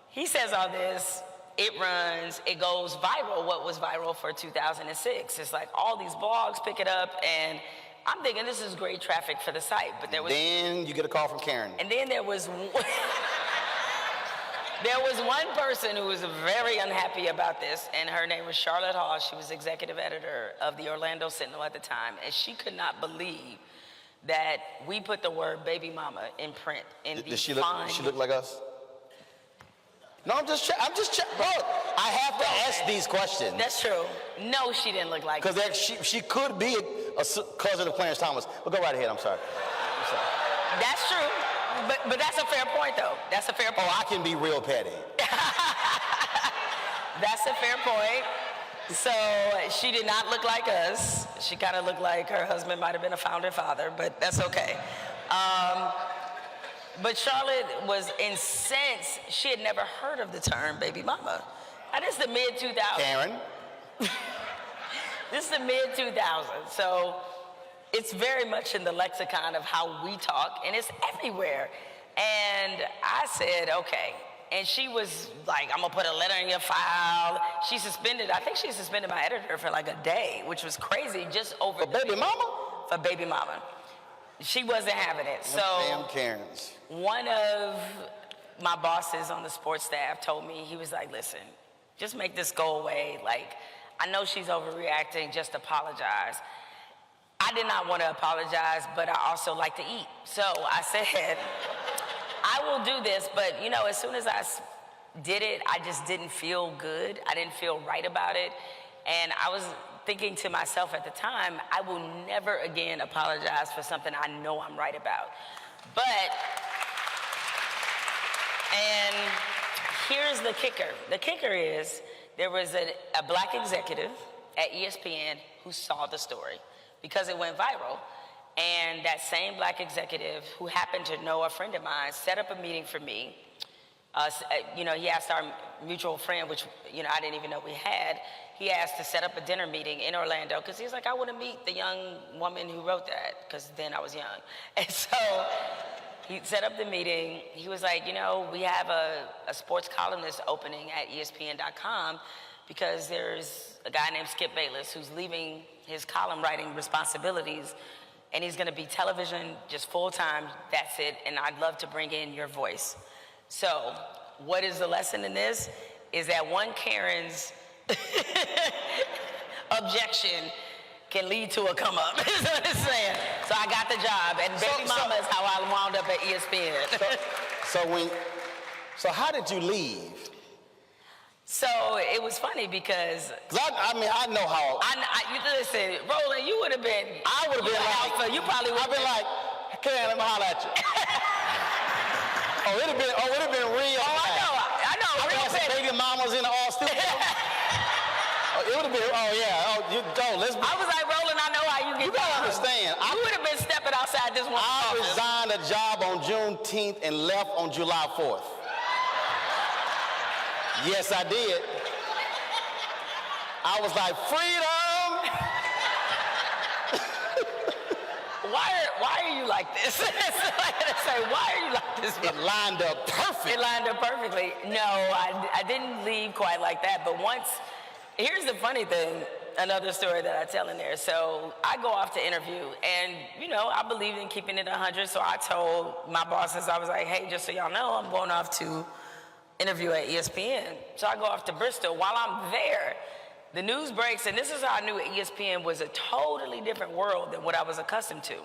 he says all this. It runs. It goes viral. What was viral for 2006? It's like all these blogs pick it up. And I'm thinking this is great traffic for the site. But then you get a call from Karen. And then there was... There was one person who was very unhappy about this, and her name was Charlotte Hall. She was executive editor of the Orlando Sentinel at the time, and she could not believe that we put the word baby mama in print. Does she look like us? No, I'm just look, I have to ask these questions. That's true. No, she didn't look like us. Because she could be a cousin of Clarence Thomas. But go right ahead, I'm sorry. That's true. But that's a fair point, though. That's a fair point. Oh, I can be real petty. That's a fair point. So she did not look like us. She kind of looked like her husband might have been a founding father, but that's okay. But Charlotte was incensed. She had never heard of the term baby mama. And this is the mid-2000s. Karen? This is the mid-2000s. So it's very much in the lexicon of how we talk, and it's everywhere. And I said, okay. And she was like, I'm gonna put a letter in your file. I think she suspended my editor for like a day, which was crazy, just over For baby mama? For baby mama. She wasn't having it. So damn Karens. One of my bosses on the sports staff told me, he was like, listen, just make this go away. Like, I know she's overreacting, just apologize. I did not want to apologize, but I also like to eat. So I said, I will do this, but as soon as I did it, I just didn't feel good. I didn't feel right about it. And I was thinking to myself at the time, I will never again apologize for something I know I'm right about. And here's the kicker. The kicker is there was a black executive at ESPN who saw the story, because it went viral. And that same black executive, who happened to know a friend of mine, set up a meeting for me. He asked our mutual friend, which I didn't even know we had, he asked to set up a dinner meeting in Orlando, because he's like, I want to meet the young woman who wrote that, because then I was young. And so he set up the meeting. He was like, we have a sports columnist opening at ESPN.com, because there's a guy named Skip Bayless who's leaving his column writing responsibilities, and he's gonna be television just full time, that's it, and I'd love to bring in your voice. So what is the lesson in this? Is that one Karen's objection can lead to a come up, is what I'm saying. So I got the job, and baby mama is how I wound up at ESPN. So how did you leave? So it was funny because I know how. Listen, Roland, you would have been. I would have been like. Alpha. You probably would have been like, Karen, let me holler at you. it'd have been real. Oh, I know. I would have said baby mamas in the all studio. It would have been. Let's. I was like, Roland, I know how you get. You gotta understand. You would have been stepping outside this one. I resigned a job on Juneteenth and left on July 4th. Yes, I did. I was like, freedom! Why are you like this? I gotta say, why are you like this? It lined up perfect. It lined up perfectly. No, I didn't leave quite like that, but here's the funny thing. another story that I tell in there. So I go off to interview, and I believe in keeping it 100. So I told my bosses, I was like, hey, just so y'all know, I'm going off to interview at ESPN. So I go off to Bristol. While I'm there, the news breaks, and this is how I knew ESPN was a totally different world than what I was accustomed to.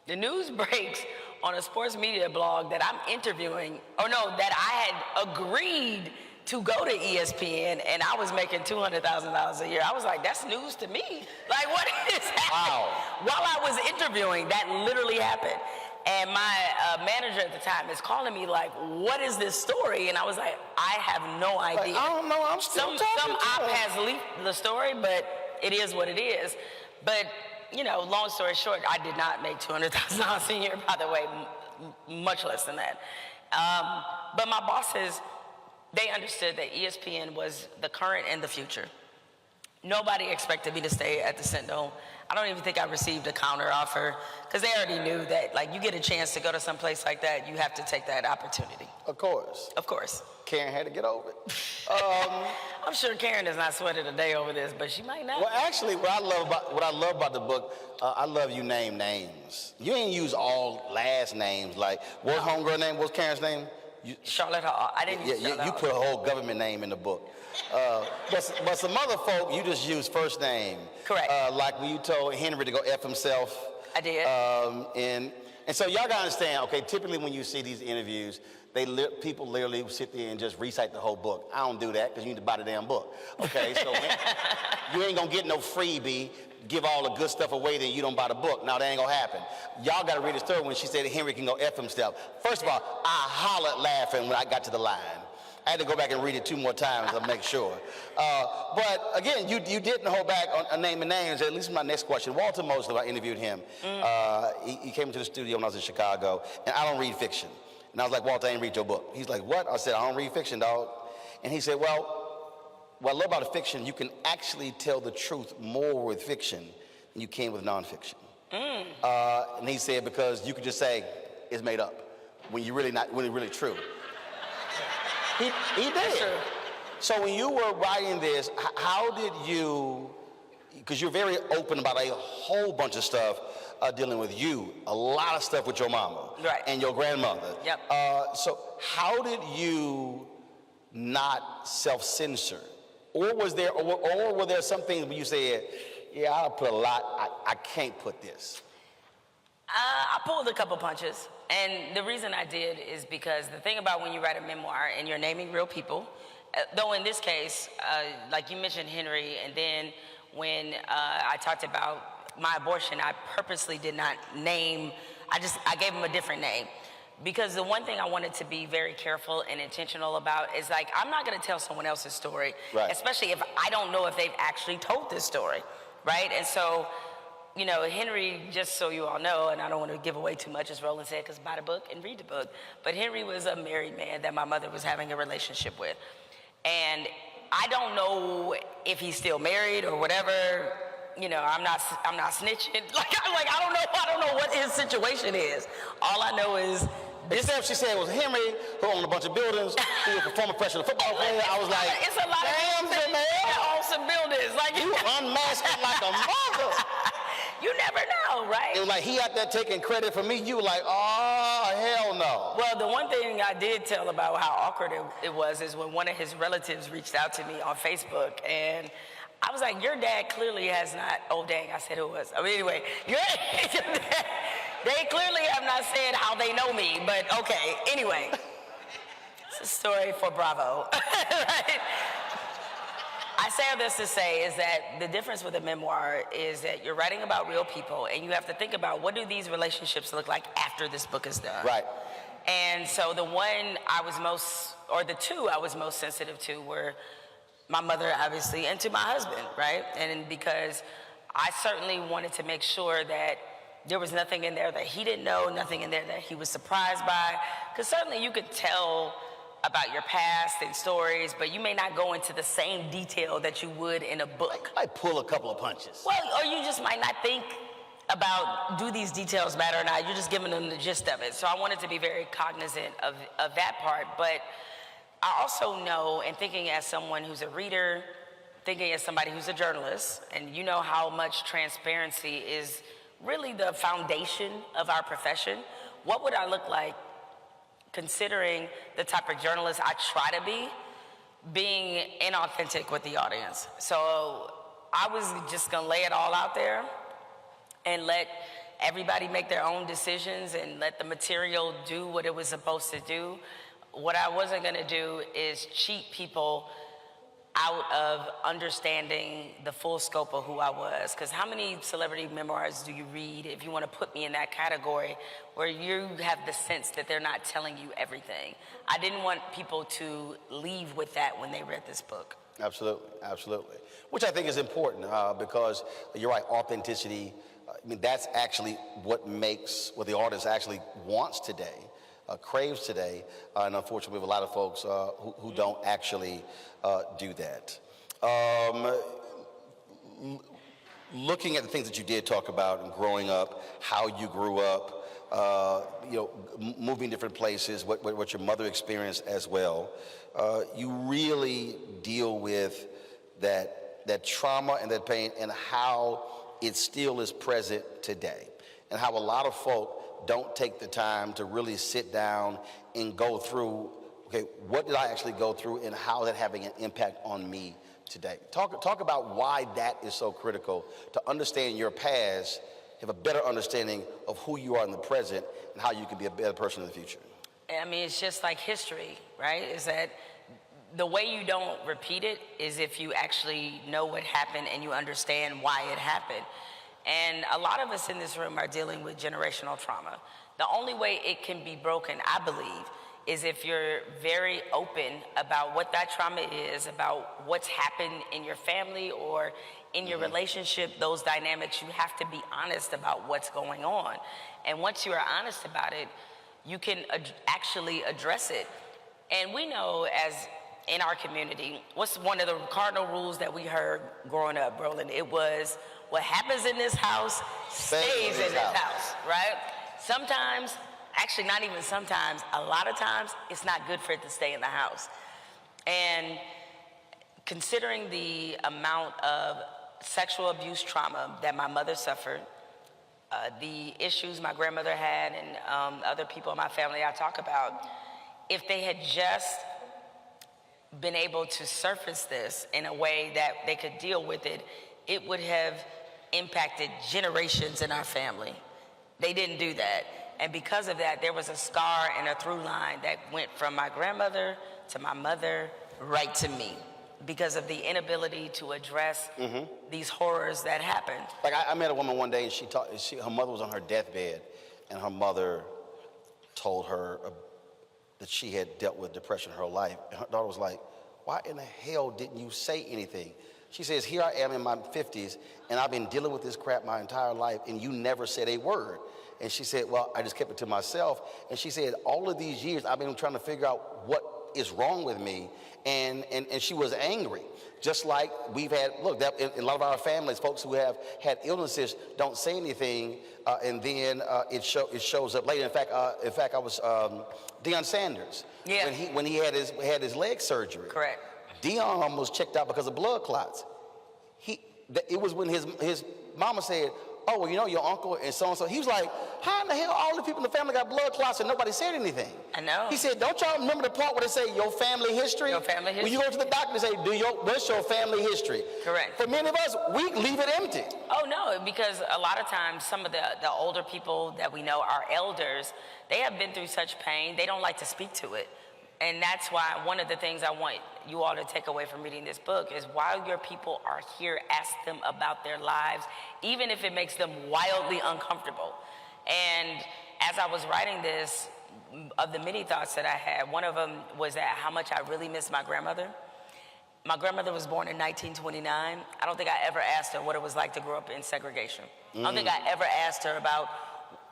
The news breaks on a sports media blog that I'm interviewing, that I had agreed to go to ESPN, and I was making $200,000 a year. I was like, that's news to me. Like, what is happening? Wow. While I was interviewing, that literally happened. And my manager at the time is calling me like, what is this story? And I was like, I have no idea. I don't know, I'm still Some op has leaked the story, but it is what it is. But, long story short, I did not make $200,000 a year, by the way, much less than that. But my bosses, they understood that ESPN was the current and the future. Nobody expected me to stay at the Sentinel. I don't even think I received a counter offer, because they already knew that, like, you get a chance to go to some place like that, you have to take that opportunity. Of course. Of course. Karen had to get over it. I'm sure Karen does not sweat it a day over this, but she might not. Well, actually, what I love about the book, I love you name names. You ain't use all last names. Like, what's homegirl name? What's Karen's name? Charlotte Hall. I didn't use Charlotte you put a whole government name in the book. But some other folk, you just use first name. Correct. Like when you told Henry to go F himself. I did. And so y'all gotta understand, okay, typically when you see these interviews, people literally sit there and just recite the whole book. I don't do that, because you need to buy the damn book. Okay, so you ain't gonna get no freebie, give all the good stuff away, then you don't buy the book. No, that ain't gonna happen. Y'all gotta read the story when she said that Henry can go F himself. First of all, I hollered laughing when I got to the line. I had to go back and read it 2 more times to make sure. But again, you didn't hold back on naming names. At least my next question. Walter Mosley, I interviewed him. He came into the studio when I was in Chicago, and I don't read fiction. And I was like, Walter, I ain't read your book. He's like, what? I said, I don't read fiction, dog. And he said, well, what I love about a fiction, you can actually tell the truth more with fiction than you can with nonfiction. And he said, because you could just say, it's made up, when you're really true. He did. So when you were writing this, how did you, because you're very open about a whole bunch of stuff dealing with you, a lot of stuff with your mama and your grandmother. Yep. So how did you not self-censor? Or was there, or were there some things where you said, yeah, I'll put a lot, I can't put this? I pulled a couple punches. And the reason I did is because the thing about when you write a memoir and you're naming real people, though in this case, like you mentioned Henry, and then when I talked about my abortion, I purposely did not name, I gave him a different name. Because the one thing I wanted to be very careful and intentional about is, like, I'm not gonna tell someone else's story, especially if I don't know if they've actually told this story, right? And so, Henry, just so you all know, and I don't want to give away too much, as Roland said, because buy the book and read the book, but Henry was a married man that my mother was having a relationship with. And I don't know if he's still married or whatever. I'm not snitching. I don't know what his situation is. All I know is Except she said it was Henry who owned a bunch of buildings, who was a former professional football player. I was like, it's a lot damn, of people that own some buildings. Like, you unmasked like a mother. You never know, right? It was like he out there taking credit for me. You were like, oh, hell no. Well, the one thing I did tell about how awkward it was is when one of his relatives reached out to me on Facebook, and I was like, your dad clearly has not, oh dang, I said who it was. I mean, anyway, they clearly have not said how they know me, but okay, anyway. It's a story for Bravo, right? I say all this to say is that the difference with a memoir is that you're writing about real people, and you have to think about what do these relationships look like after this book is done. Right. And so the one I was most, or the two I was most sensitive to were my mother, obviously, and to my husband, right? And because I certainly wanted to make sure that there was nothing in there that he didn't know, nothing in there that he was surprised by. Because certainly you could tell about your past and stories, but you may not go into the same detail that you would in a book. I pull a couple of punches. Well, or you just might not think about, do these details matter or not? You're just giving them the gist of it. So I wanted to be very cognizant of that part. But I also know, and thinking as someone who's a reader, thinking as somebody who's a journalist, and you know how much transparency is really the foundation of our profession, what would I look like considering the type of journalist I try to be, being inauthentic with the audience? So I was just gonna lay it all out there and let everybody make their own decisions and let the material do what it was supposed to do. What I wasn't gonna do is cheat people out of understanding the full scope of who I was. Because how many celebrity memoirs do you read, if you want to put me in that category, where you have the sense that they're not telling you everything? I didn't want people to leave with that when they read this book. Absolutely, absolutely. Which I think is important because you're right, authenticity, I mean, that's actually what makes, what the audience actually wants today, craves today, and unfortunately we have a lot of folks who don't actually do that. Looking at the things that you did talk about and growing up, how you grew up, you know, moving different places, what your mother experienced as well, you really deal with that trauma and that pain and how it still is present today, and how a lot of folk don't take the time to really sit down and go through, okay, what did I actually go through and how is that having an impact on me today? Talk about why that is so critical, to understand your past, have a better understanding of who you are in the present and how you can be a better person in the future. I mean, it's just like history, right? Is that the way you don't repeat it is if you actually know what happened and you understand why it happened. And a lot of us in this room are dealing with generational trauma. The only way it can be broken, I believe, is if you're very open about what that trauma is, about what's happened in your family or in your relationship, those dynamics. You have to be honest about what's going on. And once you are honest about it, you can actually address it. And we know, as in our community, what's one of the cardinal rules that we heard growing up, Roland? It was, what happens in this house stays in this house, right? Sometimes, actually not even sometimes, a lot of times, it's not good for it to stay in the house. And considering the amount of sexual abuse trauma that my mother suffered, the issues my grandmother had and other people in my family I talk about, if they had just been able to surface this in a way that they could deal with it, it would have impacted generations in our family. They didn't do that. And because of that, there was a scar and a through line that went from my grandmother to my mother right to me, because of the inability to address these horrors that happened. Like I met a woman one day, and her mother was on her deathbed, and her mother told her that she had dealt with depression her whole life. And her daughter was like, why in the hell didn't you say anything? She says, here I am in my 50s, and I've been dealing with this crap my entire life, and you never said a word. And she said, well, I just kept it to myself. And she said, all of these years, I've been trying to figure out what is wrong with me. And she was angry. Just like we've had, look, that in a lot of our families, folks who have had illnesses don't say anything, and then it shows up later. In fact, I was Deion Sanders. Yeah. When he had his leg surgery. Correct. Deion almost checked out because of blood clots. It was when his mama said, oh, well, you know, your uncle and so-and-so. He was like, how in the hell all the people in the family got blood clots and nobody said anything? I know. He said, don't y'all remember the part where they say your family history? Your family history. When you go to the doctor and say, what's your family history? Correct. For many of us, we leave it empty. Oh, no, because a lot of times some of the older people that we know, our elders, they have been through such pain, they don't like to speak to it. And that's why one of the things I want you all to take away from reading this book is, while your people are here, ask them about their lives, even if it makes them wildly uncomfortable. And as I was writing this, of the many thoughts that I had, one of them was that how much I really miss my grandmother. My grandmother was born in 1929. I don't think I ever asked her what it was like to grow up in segregation. I don't think I ever asked her about,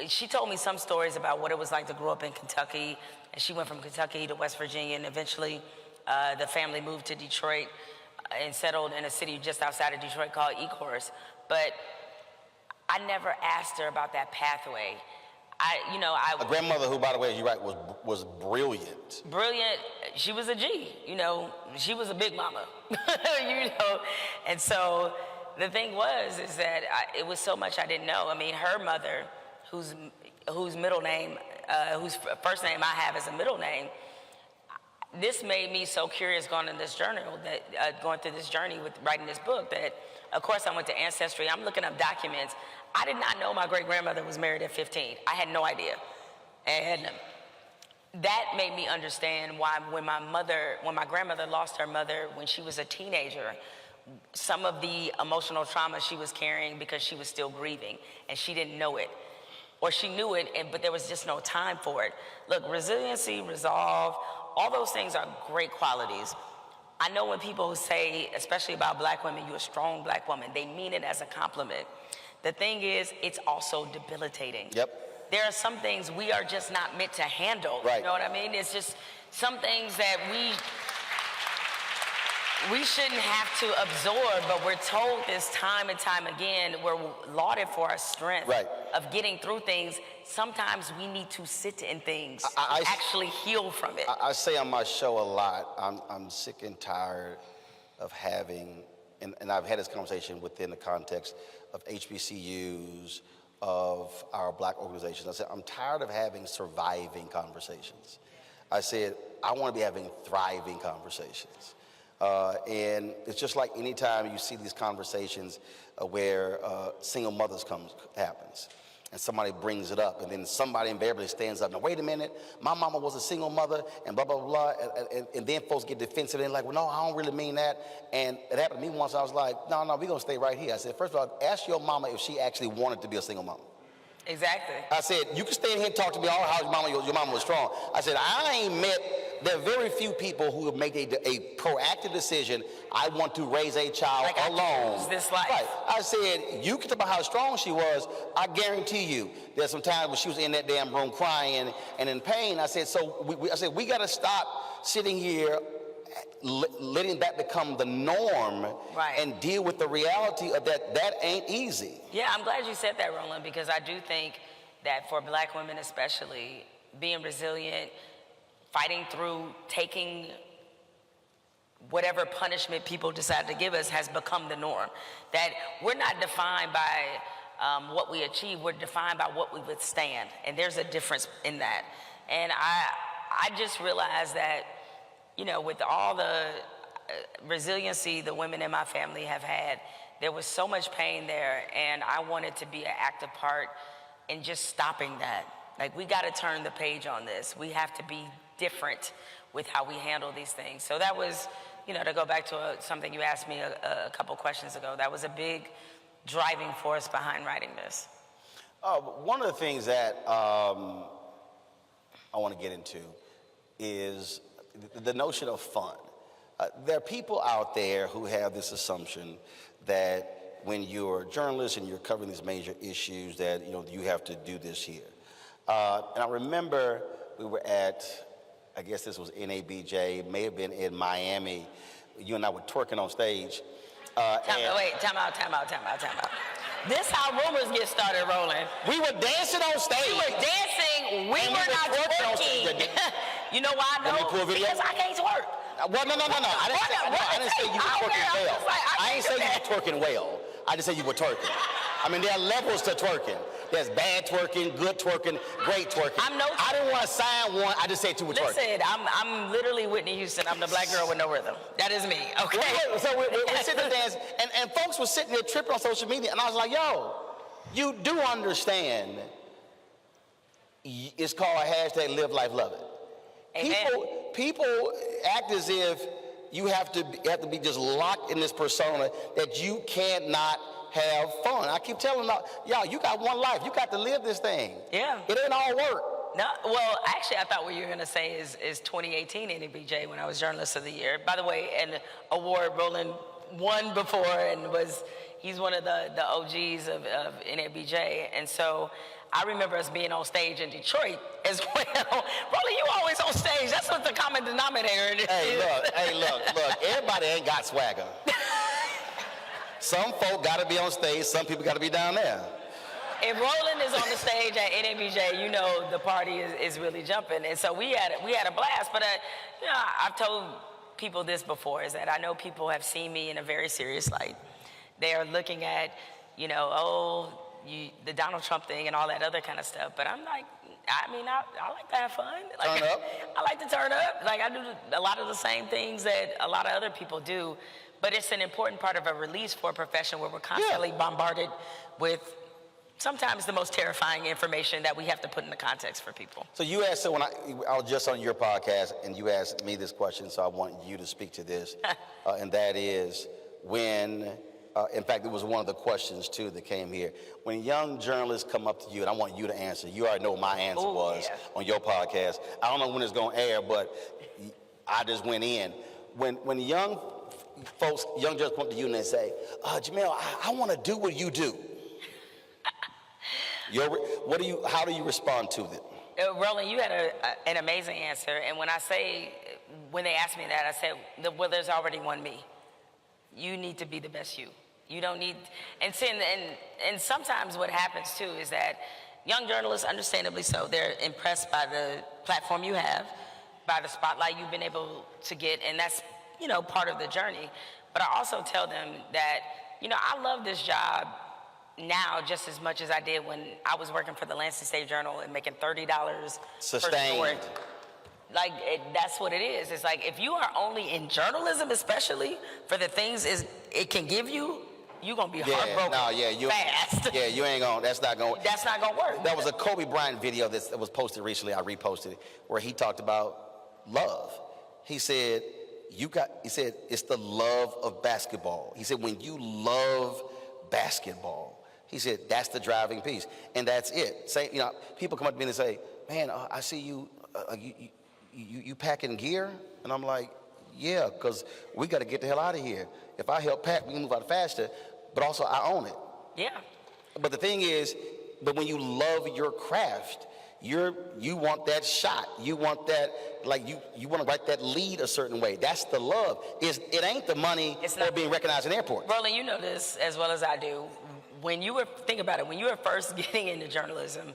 she told me some stories about what it was like to grow up in Kentucky. And she went from Kentucky to West Virginia, and eventually the family moved to Detroit and settled in a city just outside of Detroit called Ecorse. But I never asked her about that pathway. A grandmother who, by the way, you're right, was brilliant. Brilliant. she was a G, you know, she was a big mama, you know. And so the thing is that it was so much I didn't know. I mean, her mother, whose middle name, whose first name I have as a middle name, this made me so curious going through this journey with writing this book that, of course, I went to Ancestry. I'm looking up documents. I did not know my great-grandmother was married at 15. I had no idea. And that made me understand why when my grandmother lost her mother when she was a teenager, some of the emotional trauma she was carrying because she was still grieving and she didn't know it. Or she knew it, but there was just no time for it. Look, resiliency, resolve, all those things are great qualities. I know when people say, especially about black women, you're a strong black woman, they mean it as a compliment. The thing is, it's also debilitating. Yep. There are some things we are just not meant to handle. Right. You know what I mean? It's just some things that we shouldn't have to absorb, but we're told this time and time again. We're lauded for our strength of getting through things. Sometimes we need to sit in things and actually heal from it. I say on my show a lot, I'm sick and tired of having, and I've had this conversation within the context of HBCUs, of our black organizations. I said, I'm tired of having surviving conversations. I said, I want to be having thriving conversations. And it's just like anytime you see these conversations where single mothers happens, and somebody brings it up, and then somebody invariably stands up. Now, wait a minute, my mama was a single mother, and blah, blah, blah, and then folks get defensive and like, well, no, I don't really mean that. And it happened to me once. I was like, no, we're going to stay right here. I said, first of all, ask your mama if she actually wanted to be a single mama. Exactly. I said, you can stand here and talk to me all how your mama was strong. I said, I ain't met, there are very few people who have made a proactive decision, I want to raise a child alone. This life. Right. I said, you can talk about how strong she was. I guarantee you, there's some times when she was in that damn room crying and in pain. I said, we got to stop sitting here letting that become the norm and deal with the reality of that ain't easy. Yeah, I'm glad you said that, Roland, because I do think that for black women especially, being resilient, fighting through, taking whatever punishment people decide to give us has become the norm. That we're not defined by what we achieve, we're defined by what we withstand. And there's a difference in that. And I just realized that, you know, with all the resiliency the women in my family have had, there was so much pain there, and I wanted to be an active part in just stopping that. Like, we got to turn the page on this. We have to be different with how we handle these things. So that was, you know, to go back to something you asked me a couple questions ago, that was a big driving force behind writing this. One of the things that I want to get into is the notion of fun. There are people out there who have this assumption that when you're a journalist and you're covering these major issues that, you know, you have to do this here. And I remember we were at, I guess this was NABJ, may have been in Miami. You and I were twerking on stage. Time out. This how rumors get started, Roland. We were dancing on stage. We were dancing. We were not twerking. You know why I know? Because I can't twerk. Well, no. I didn't say you were twerking well. I didn't say you were twerking well. I just said you were twerking. I mean, there are levels to twerking. There's bad twerking, good twerking, great twerking. I didn't want to sign one. I just said you were twerking. Listen, I'm literally Whitney Houston. I'm the black girl with no rhythm. That is me, okay? So we're sitting there dancing, and folks were sitting there tripping on social media, and I was like, yo, you do understand it's called hashtag live life, love it. People act as if you have to be just locked in this persona that you cannot have fun. I keep telling y'all, you got one life. You got to live this thing. Yeah. It ain't all work. No, well, actually, I thought what you were going to say is 2018 NABJ when I was Journalist of the Year. By the way, an award Roland won before and he's one of the OGs of NABJ. And so I remember us being on stage in Detroit as well. Roland, you always on stage. That's what the common denominator is. Hey, look. Everybody ain't got swagger. Some folk got to be on stage. Some people got to be down there. if Roland is on the stage at NABJ, you know the party is really jumping. And so we had a blast. But you know, I've told people this before, is that I know people have seen me in a very serious light. They are looking at, you know, the Donald Trump thing and all that other kind of stuff. But I'm like, I mean, I like to have fun. Like, turn up. I like to turn up. Like, I do a lot of the same things that a lot of other people do. But it's an important part of a release for a profession where we're constantly bombarded with sometimes the most terrifying information that we have to put into context for people. So you asked, so when I was just on your podcast, and you asked me this question, so I want you to speak to this, and that is when, in fact, it was one of the questions, too, that came here. When young journalists come up to you, and I want you to answer, you already know what my answer was on your podcast. I don't know when it's going to air, but I just went in. When young folks, young journalists come up to you and they say, Jemele, I want to do what you do. How do you respond to it? Roland, you had an amazing answer. And when they asked me that, I said, well, there's already one me. You need to be the best you. You don't need, and sometimes what happens too is that young journalists, understandably so, they're impressed by the platform you have, by the spotlight you've been able to get, and that's, you know, part of the journey. But I also tell them that, you know, I love this job now just as much as I did when I was working for the Lansing State Journal and making $30 per story. Like, that's what it is. It's like, if you are only in journalism, especially for the things it can give you, you're going to be heartbroken fast. Yeah, you ain't going to, that's not going to work. That was a Kobe Bryant video that was posted recently, I reposted it, where he talked about love. He said, it's the love of basketball. He said, when you love basketball, he said, that's the driving piece. And that's it. Say, you know, people come up to me and say, man, I see you, you packing gear? And I'm like, yeah, because we got to get the hell out of here. If I help pack, we can move out faster, but also I own it. Yeah. But the thing is, when you love your craft, you want that shot. You want that, like you want to write that lead a certain way. That's the love. It ain't the money or being recognized in airports. Roland, you know this as well as I do. Think about it, when you were first getting into journalism,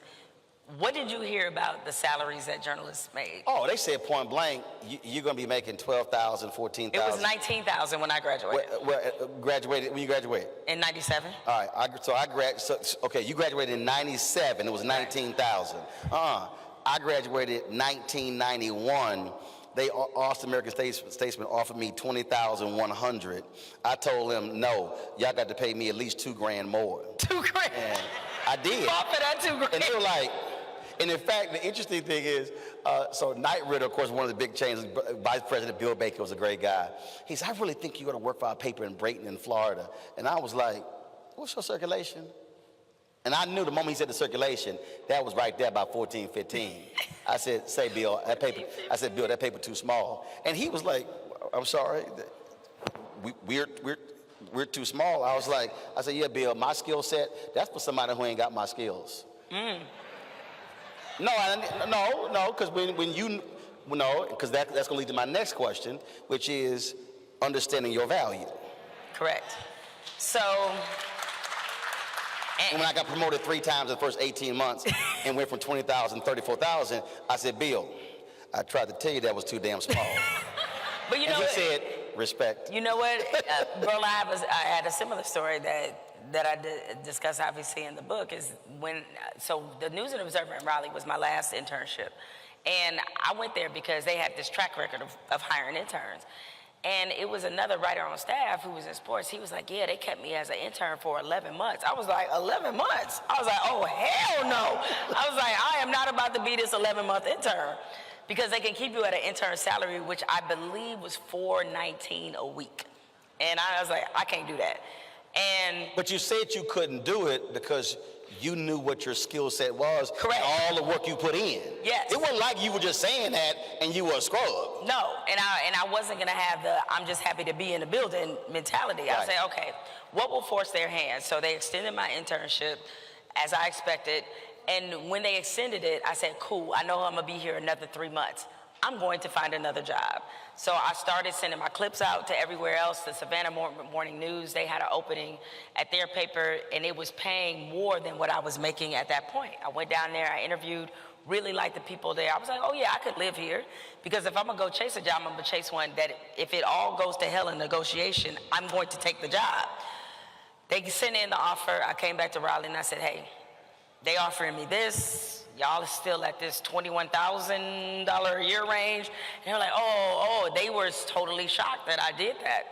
what did you hear about the salaries that journalists made? Oh, they said point blank, you're going to be making $12,000, $14,000. It was $19,000 when I graduated. When you graduated? In '97. All right, you graduated in '97. It was $19,000. I graduated in 1991. They, Austin American Statesman, offered me $20,100. I told them, no, y'all got to pay me at least $2 grand more. $2 grand. And I did. Fought for that $2 grand. And they were like, and in fact, the interesting thing is, so Knight Ridder, of course, one of the big chains, Vice President Bill Baker was a great guy. He said, I really think you're going to work for our paper in Brayton in Florida. And I was like, what's your circulation? And I knew the moment he said the circulation, that was right there about 14, 15. I said, Bill, that paper too small. And he was like, I'm sorry, we're too small. I said, yeah, Bill, my skill set, that's for somebody who ain't got my skills. No, because because that's going to lead to my next question, which is understanding your value. Correct. So. And when I got promoted 3 times in the first 18 months and went from 20,000 to 34,000, I said, Bill, I tried to tell you that was too damn small. But you know and he said, respect. You know what, Roland, I had a similar story that I discuss obviously in the book is so the News and Observer in Raleigh was my last internship. And I went there because they had this track record of hiring interns. And it was another writer on staff who was in sports. He was like, yeah, they kept me as an intern for 11 months. I was like, 11 months? I was like, oh, hell no. I was like, I am not about to be this 11-month intern. Because they can keep you at an intern salary, which I believe was $419 a week. And I was like, I can't do that. But you said you couldn't do it because you knew what your skill set was. Correct. And all the work you put in. Yes. It wasn't like you were just saying that and you were a scrub. No, and I wasn't going to have the I'm just happy to be in the building mentality. Right. I said, okay, what will force their hand? So they extended my internship as I expected. And when they extended it, I said, cool, I know I'm going to be here another 3 months. I'm going to find another job. So I started sending my clips out to everywhere else. The Savannah Morning News, they had an opening at their paper, and it was paying more than what I was making at that point. I went down there, I interviewed, really liked the people there. I was like, oh yeah, I could live here, because if I'm gonna go chase a job, I'm gonna chase one that if it all goes to hell in negotiation, I'm going to take the job. They sent in the offer. I came back to Raleigh and I said, hey, they offering me this. Y'all are still at this $21,000 a year range. And they were like, oh, they were totally shocked that I did that.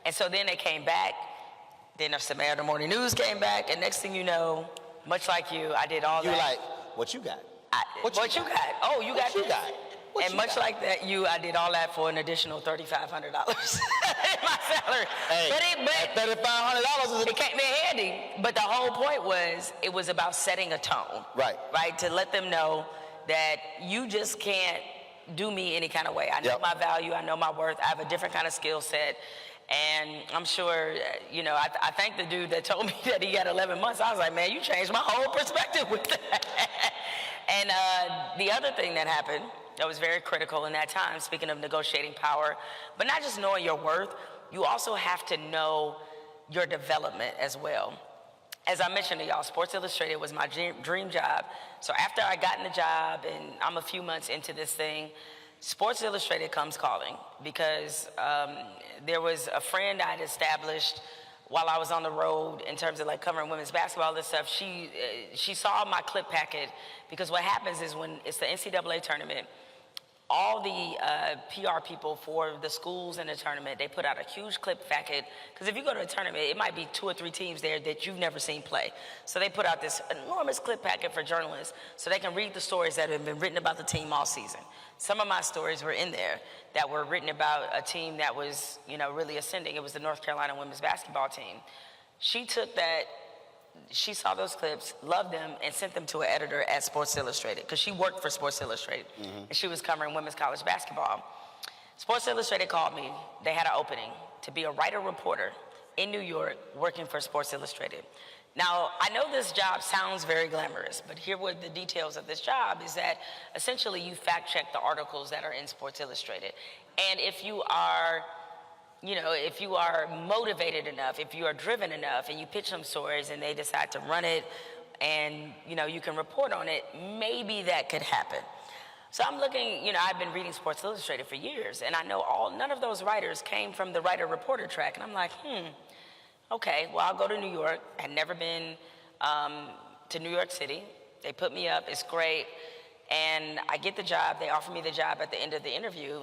And so then they came back. Then the Savannah Morning News came back. And next thing you know, much like you, I did all that. You were like, what you got? What you got? Oh, you got this? And much like that, I did all that for an additional $3,500 in my salary. Hey, but $3,500 it came in handy. But the whole point was, it was about setting a tone. Right. Right? To let them know that you just can't do me any kind of way. I know my value. I know my worth. I have a different kind of skill set. And I'm sure, I thank the dude that told me that he got 11 months. I was like, man, you changed my whole perspective with that. And the other thing that happened that was very critical in that time, speaking of negotiating power, but not just knowing your worth, you also have to know your development as well. As I mentioned to y'all, Sports Illustrated was my dream job. So after I got in the job, and I'm a few months into this thing, Sports Illustrated comes calling, because there was a friend I had established while I was on the road in terms of like covering women's basketball and this stuff. She saw my clip packet, because what happens is when it's the NCAA tournament, all the PR people for the schools in the tournament, they put out a huge clip packet, because if you go to a tournament, it might be 2 or 3 teams there that you've never seen play. So they put out this enormous clip packet for journalists so they can read the stories that have been written about the team all season. Some of my stories were in there that were written about a team that was, really ascending. It was the North Carolina women's basketball team. She took that, she saw those clips, loved them, and sent them to an editor at Sports Illustrated, because she worked for Sports Illustrated, and she was covering women's college basketball. Sports Illustrated called me. They had an opening to be a writer-reporter in New York working for Sports Illustrated. Now, I know this job sounds very glamorous, but here were the details of this job is that essentially you fact-check the articles that are in Sports Illustrated. And if you are if you are motivated enough, if you are driven enough, and you pitch some stories and they decide to run it, and you can report on it, maybe that could happen. So I'm looking, I've been reading Sports Illustrated for years, and I know none of those writers came from the writer-reporter track, and I'm like, okay, well, I'll go to New York. I had never been to New York City. They put me up, it's great, and I get the job. They offer me the job at the end of the interview.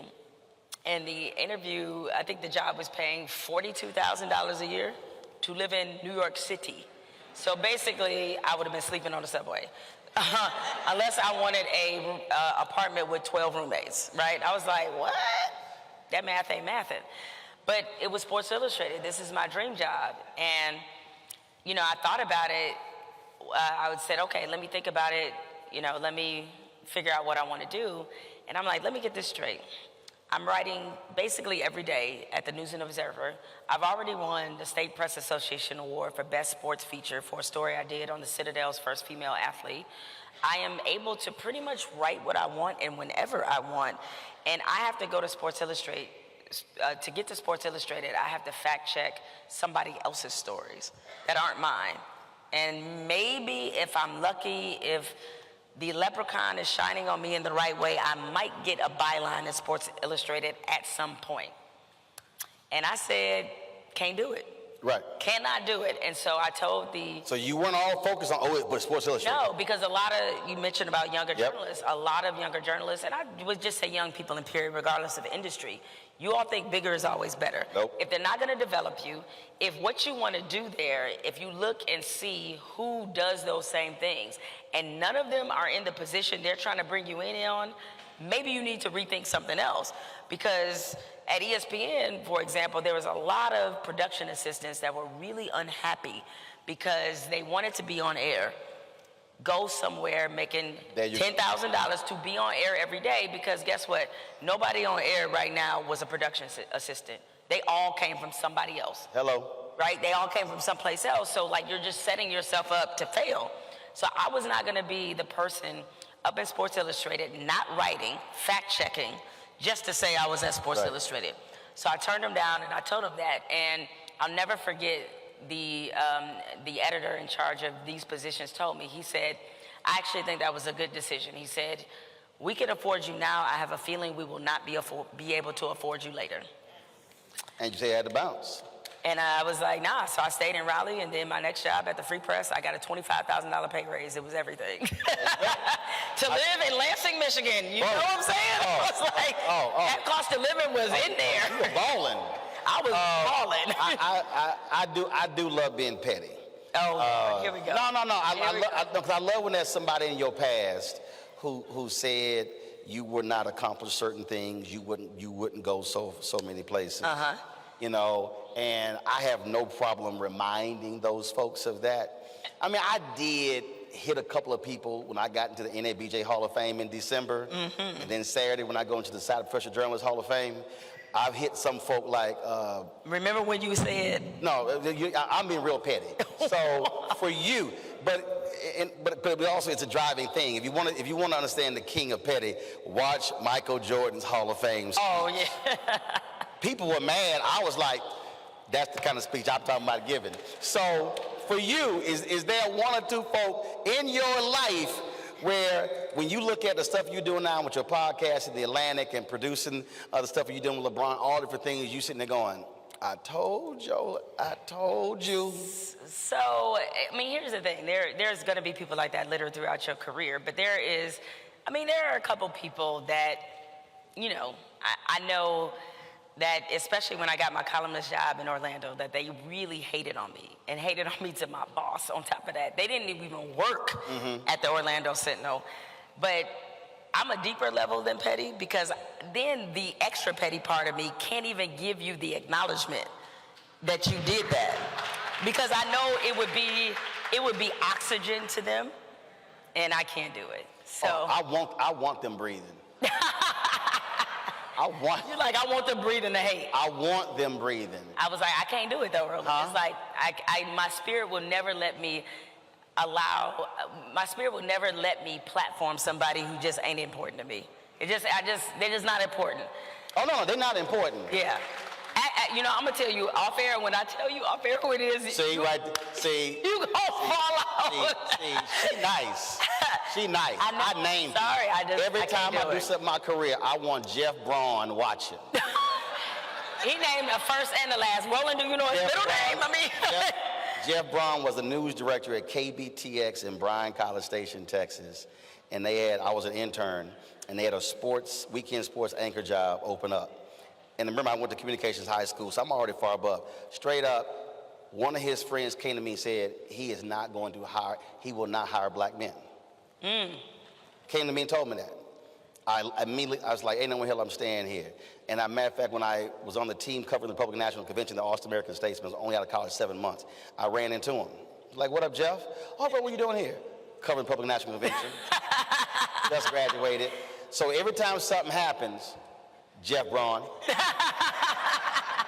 And the interview, I think the job was paying $42,000 a year to live in New York City. So basically, I would have been sleeping on the subway. Unless I wanted a apartment with 12 roommates, right? I was like, what? That math ain't mathin'. But it was Sports Illustrated. This is my dream job. And, I thought about it. I said, okay, let me think about it. Let me figure out what I want to do. And I'm like, let me get this straight. I'm writing basically every day at the News and Observer. I've already won the State Press Association Award for Best Sports Feature for a story I did on the Citadel's first female athlete. I am able to pretty much write what I want and whenever I want. And I have to go to Sports Illustrated. To get to Sports Illustrated, I have to fact check somebody else's stories that aren't mine. And maybe if I'm lucky, if the leprechaun is shining on me in the right way, I might get a byline in Sports Illustrated at some point. And I said, can't do it. Right. Cannot do it. And so I told So you weren't all focused on, but Sports Illustrated. No, because you mentioned about younger journalists, a lot of younger journalists, and I would just say young people in period, regardless of industry, you all think bigger is always better. Nope. If they're not going to develop you, if what you want to do there, if you look and see who does those same things, and none of them are in the position they're trying to bring you in on, maybe you need to rethink something else. Because at ESPN, for example, there was a lot of production assistants that were really unhappy because they wanted to be on air, go somewhere making $10,000 to be on air every day, because guess what? Nobody on air right now was a production assistant. They all came from somebody else. Hello. Right? They all came from someplace else. So like you're just setting yourself up to fail. So I was not going to be the person up at Sports Illustrated, not writing, fact-checking, just to say I was at Sports Illustrated. So I turned him down and I told him that, and I'll never forget the editor in charge of these positions told me, he said, I actually think that was a good decision. He said, we can afford you now. I have a feeling we will not be able to afford you later. And you say you had to bounce. And I was like, nah. So I stayed in Raleigh, and then my next job at the Free Press, I got a $25,000 pay raise. It was everything. To live in Lansing, Michigan, you know what I'm saying? I was like, that cost of living was in there. You were balling. I was balling. I do love being petty. Oh, here we go. No. I love when there's somebody in your past who said you would not accomplish certain things, you wouldn't go so many places. You know, and I have no problem reminding those folks of that. I mean, I did hit a couple of people when I got into the NABJ Hall of Fame in December, and then Saturday when I go into the Side Professional Journalist Hall of Fame, I've hit some folk like... Remember when you said... No, I'm being real petty. So for you, but also it's a driving thing. If you want to understand the king of petty, watch Michael Jordan's Hall of Fame speech. Oh, yeah. People were mad. I was like, that's the kind of speech I'm talking about giving. So for you, is there one or two folk in your life where when you look at the stuff you're doing now with your podcast at The Atlantic and producing the stuff you're doing with LeBron, all different things, you sitting there going, I told you. So, I mean, here's the thing. There's going to be people like that littered throughout your career, but there are a couple people that, you know, I know that especially when I got my columnist job in Orlando, that they really hated on me and hated on me to my boss on top of that. They didn't even work at the Orlando Sentinel. But I'm a deeper level than petty because then the extra petty part of me can't even give you the acknowledgement that you did that. Because I know it would be oxygen to them, and I can't do it. So I want them breathing. You're like, I want them breathing the hate. I want them breathing. I was like, I can't do it though, Roland. It's like, my spirit will never let me platform somebody who just ain't important to me. They're just not important. Oh no, they're not important. Yeah. You know, I'm gonna tell you off air. When I tell you off air who it is, see, you gonna fall out. See, she nice. She nice. I named her. Every time I do something in my career, I want Jeff Braun watching. He named the first and the last. Roland, do you know his middle name? I mean, Jeff Braun was the news director at KBTX in Bryan College Station, Texas, and I was an intern, and they had a weekend sports anchor job open up. And remember, I went to communications high school, so I'm already far above. Straight up, one of his friends came to me and said, he will not hire black men. Came to me and told me that. I was like, ain't no hell I'm staying here. And as a matter of fact, when I was on the team covering the Republican National Convention, the Austin American Statesman, was only out of college 7 months, I ran into him. Like, what up, Jeff? Oh, bro, what are you doing here? Covering the Republican National Convention. Just graduated. So every time something happens, Jeff Braun.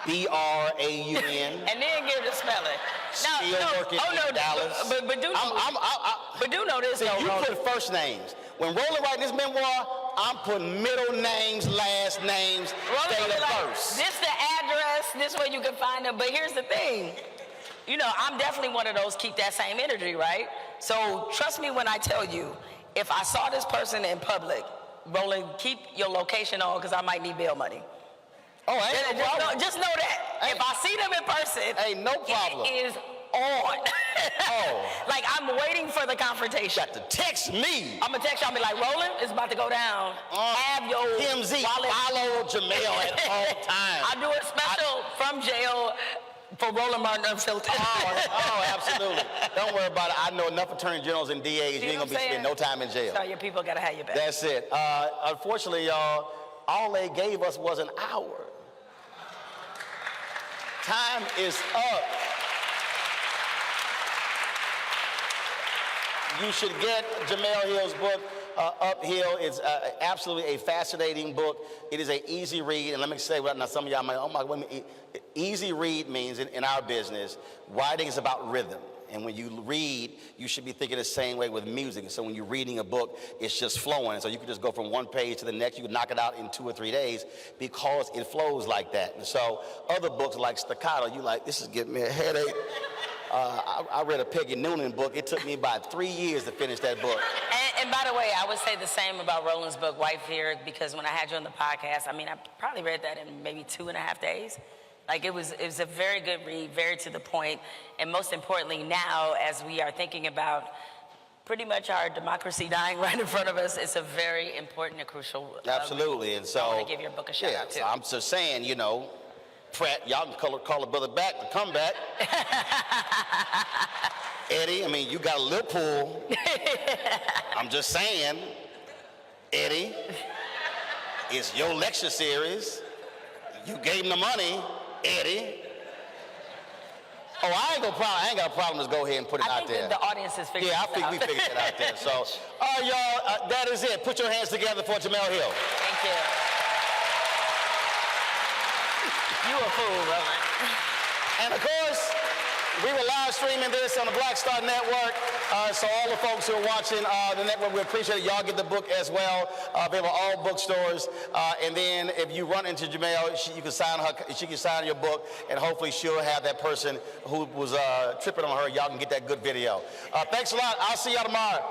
B-R-A-U-N. And then give the spelling. Working in Dallas. But do know this, see, though, you Roland. put first names. When Roland writing this memoir, I'm putting middle names, last names, date of birth. This the address, this way you can find them. But here's the thing. You know, I'm definitely one of those keep that same energy, right? So trust me when I tell you, if I saw this person in public, Roland, keep your location on because I might need bail money. Oh, ain't no problem. Just know that. If I see them in person, ain't no problem. It is on. Like, I'm waiting for the confrontation. Got to text me. I'm going to text you. I'll be like, Roland, it's about to go down. Have your TMZ. wallet. Follow Jemele at all times. I'll do a special from jail for Roland Martin Unfiltered. Oh, absolutely. Don't worry about it. I know enough attorney generals and DAs. You ain't going to be spending no time in jail. So your people got to have your back. That's it. Unfortunately, y'all, all they gave us was an hour. Time is up. You should get Jemele Hill's book, Uphill. It's absolutely a fascinating book. It is an easy read. And let me say, now some of y'all might, oh my, easy read means in our business, writing is about rhythm. And when you read, you should be thinking the same way with music. So when you're reading a book, it's just flowing. So you can just go from one page to the next. You can knock it out in 2 or 3 days because it flows like that. And so other books like Staccato, you like, this is giving me a headache. I read a Peggy Noonan book. It took me about 3 years to finish that book. And by the way, I would say the same about Roland's book, Wife Here, because when I had you on the podcast, I mean, I probably read that in maybe 2.5 days. Like, it was a very good read, very to the point, and most importantly now, as we are thinking about pretty much our democracy dying right in front of us, it's a very important and crucial Absolutely, and so I want to give your book a shout out too. So I'm just saying, you know, Pratt, y'all can call a brother back to come back. Eddie, I mean, you got a lip pull. I'm just saying, Eddie, it's your lecture series. You gave him the money. Eddie. Oh, I ain't got a problem. Just go ahead and put it out there. I think the audience has figured it out. Yeah, I think we figured it out there. So, all right, y'all, that is it. Put your hands together for Jemele Hill. Thank you. You a fool, Roland. And of course, we were live streaming this on the Black Star Network. So all the folks who are watching the network, we appreciate it. Y'all get the book as well. Available at all bookstores. And then if you run into Jemele, she can sign your book, and hopefully she'll have that person who was tripping on her. Y'all can get that good video. Thanks a lot. I'll see y'all tomorrow.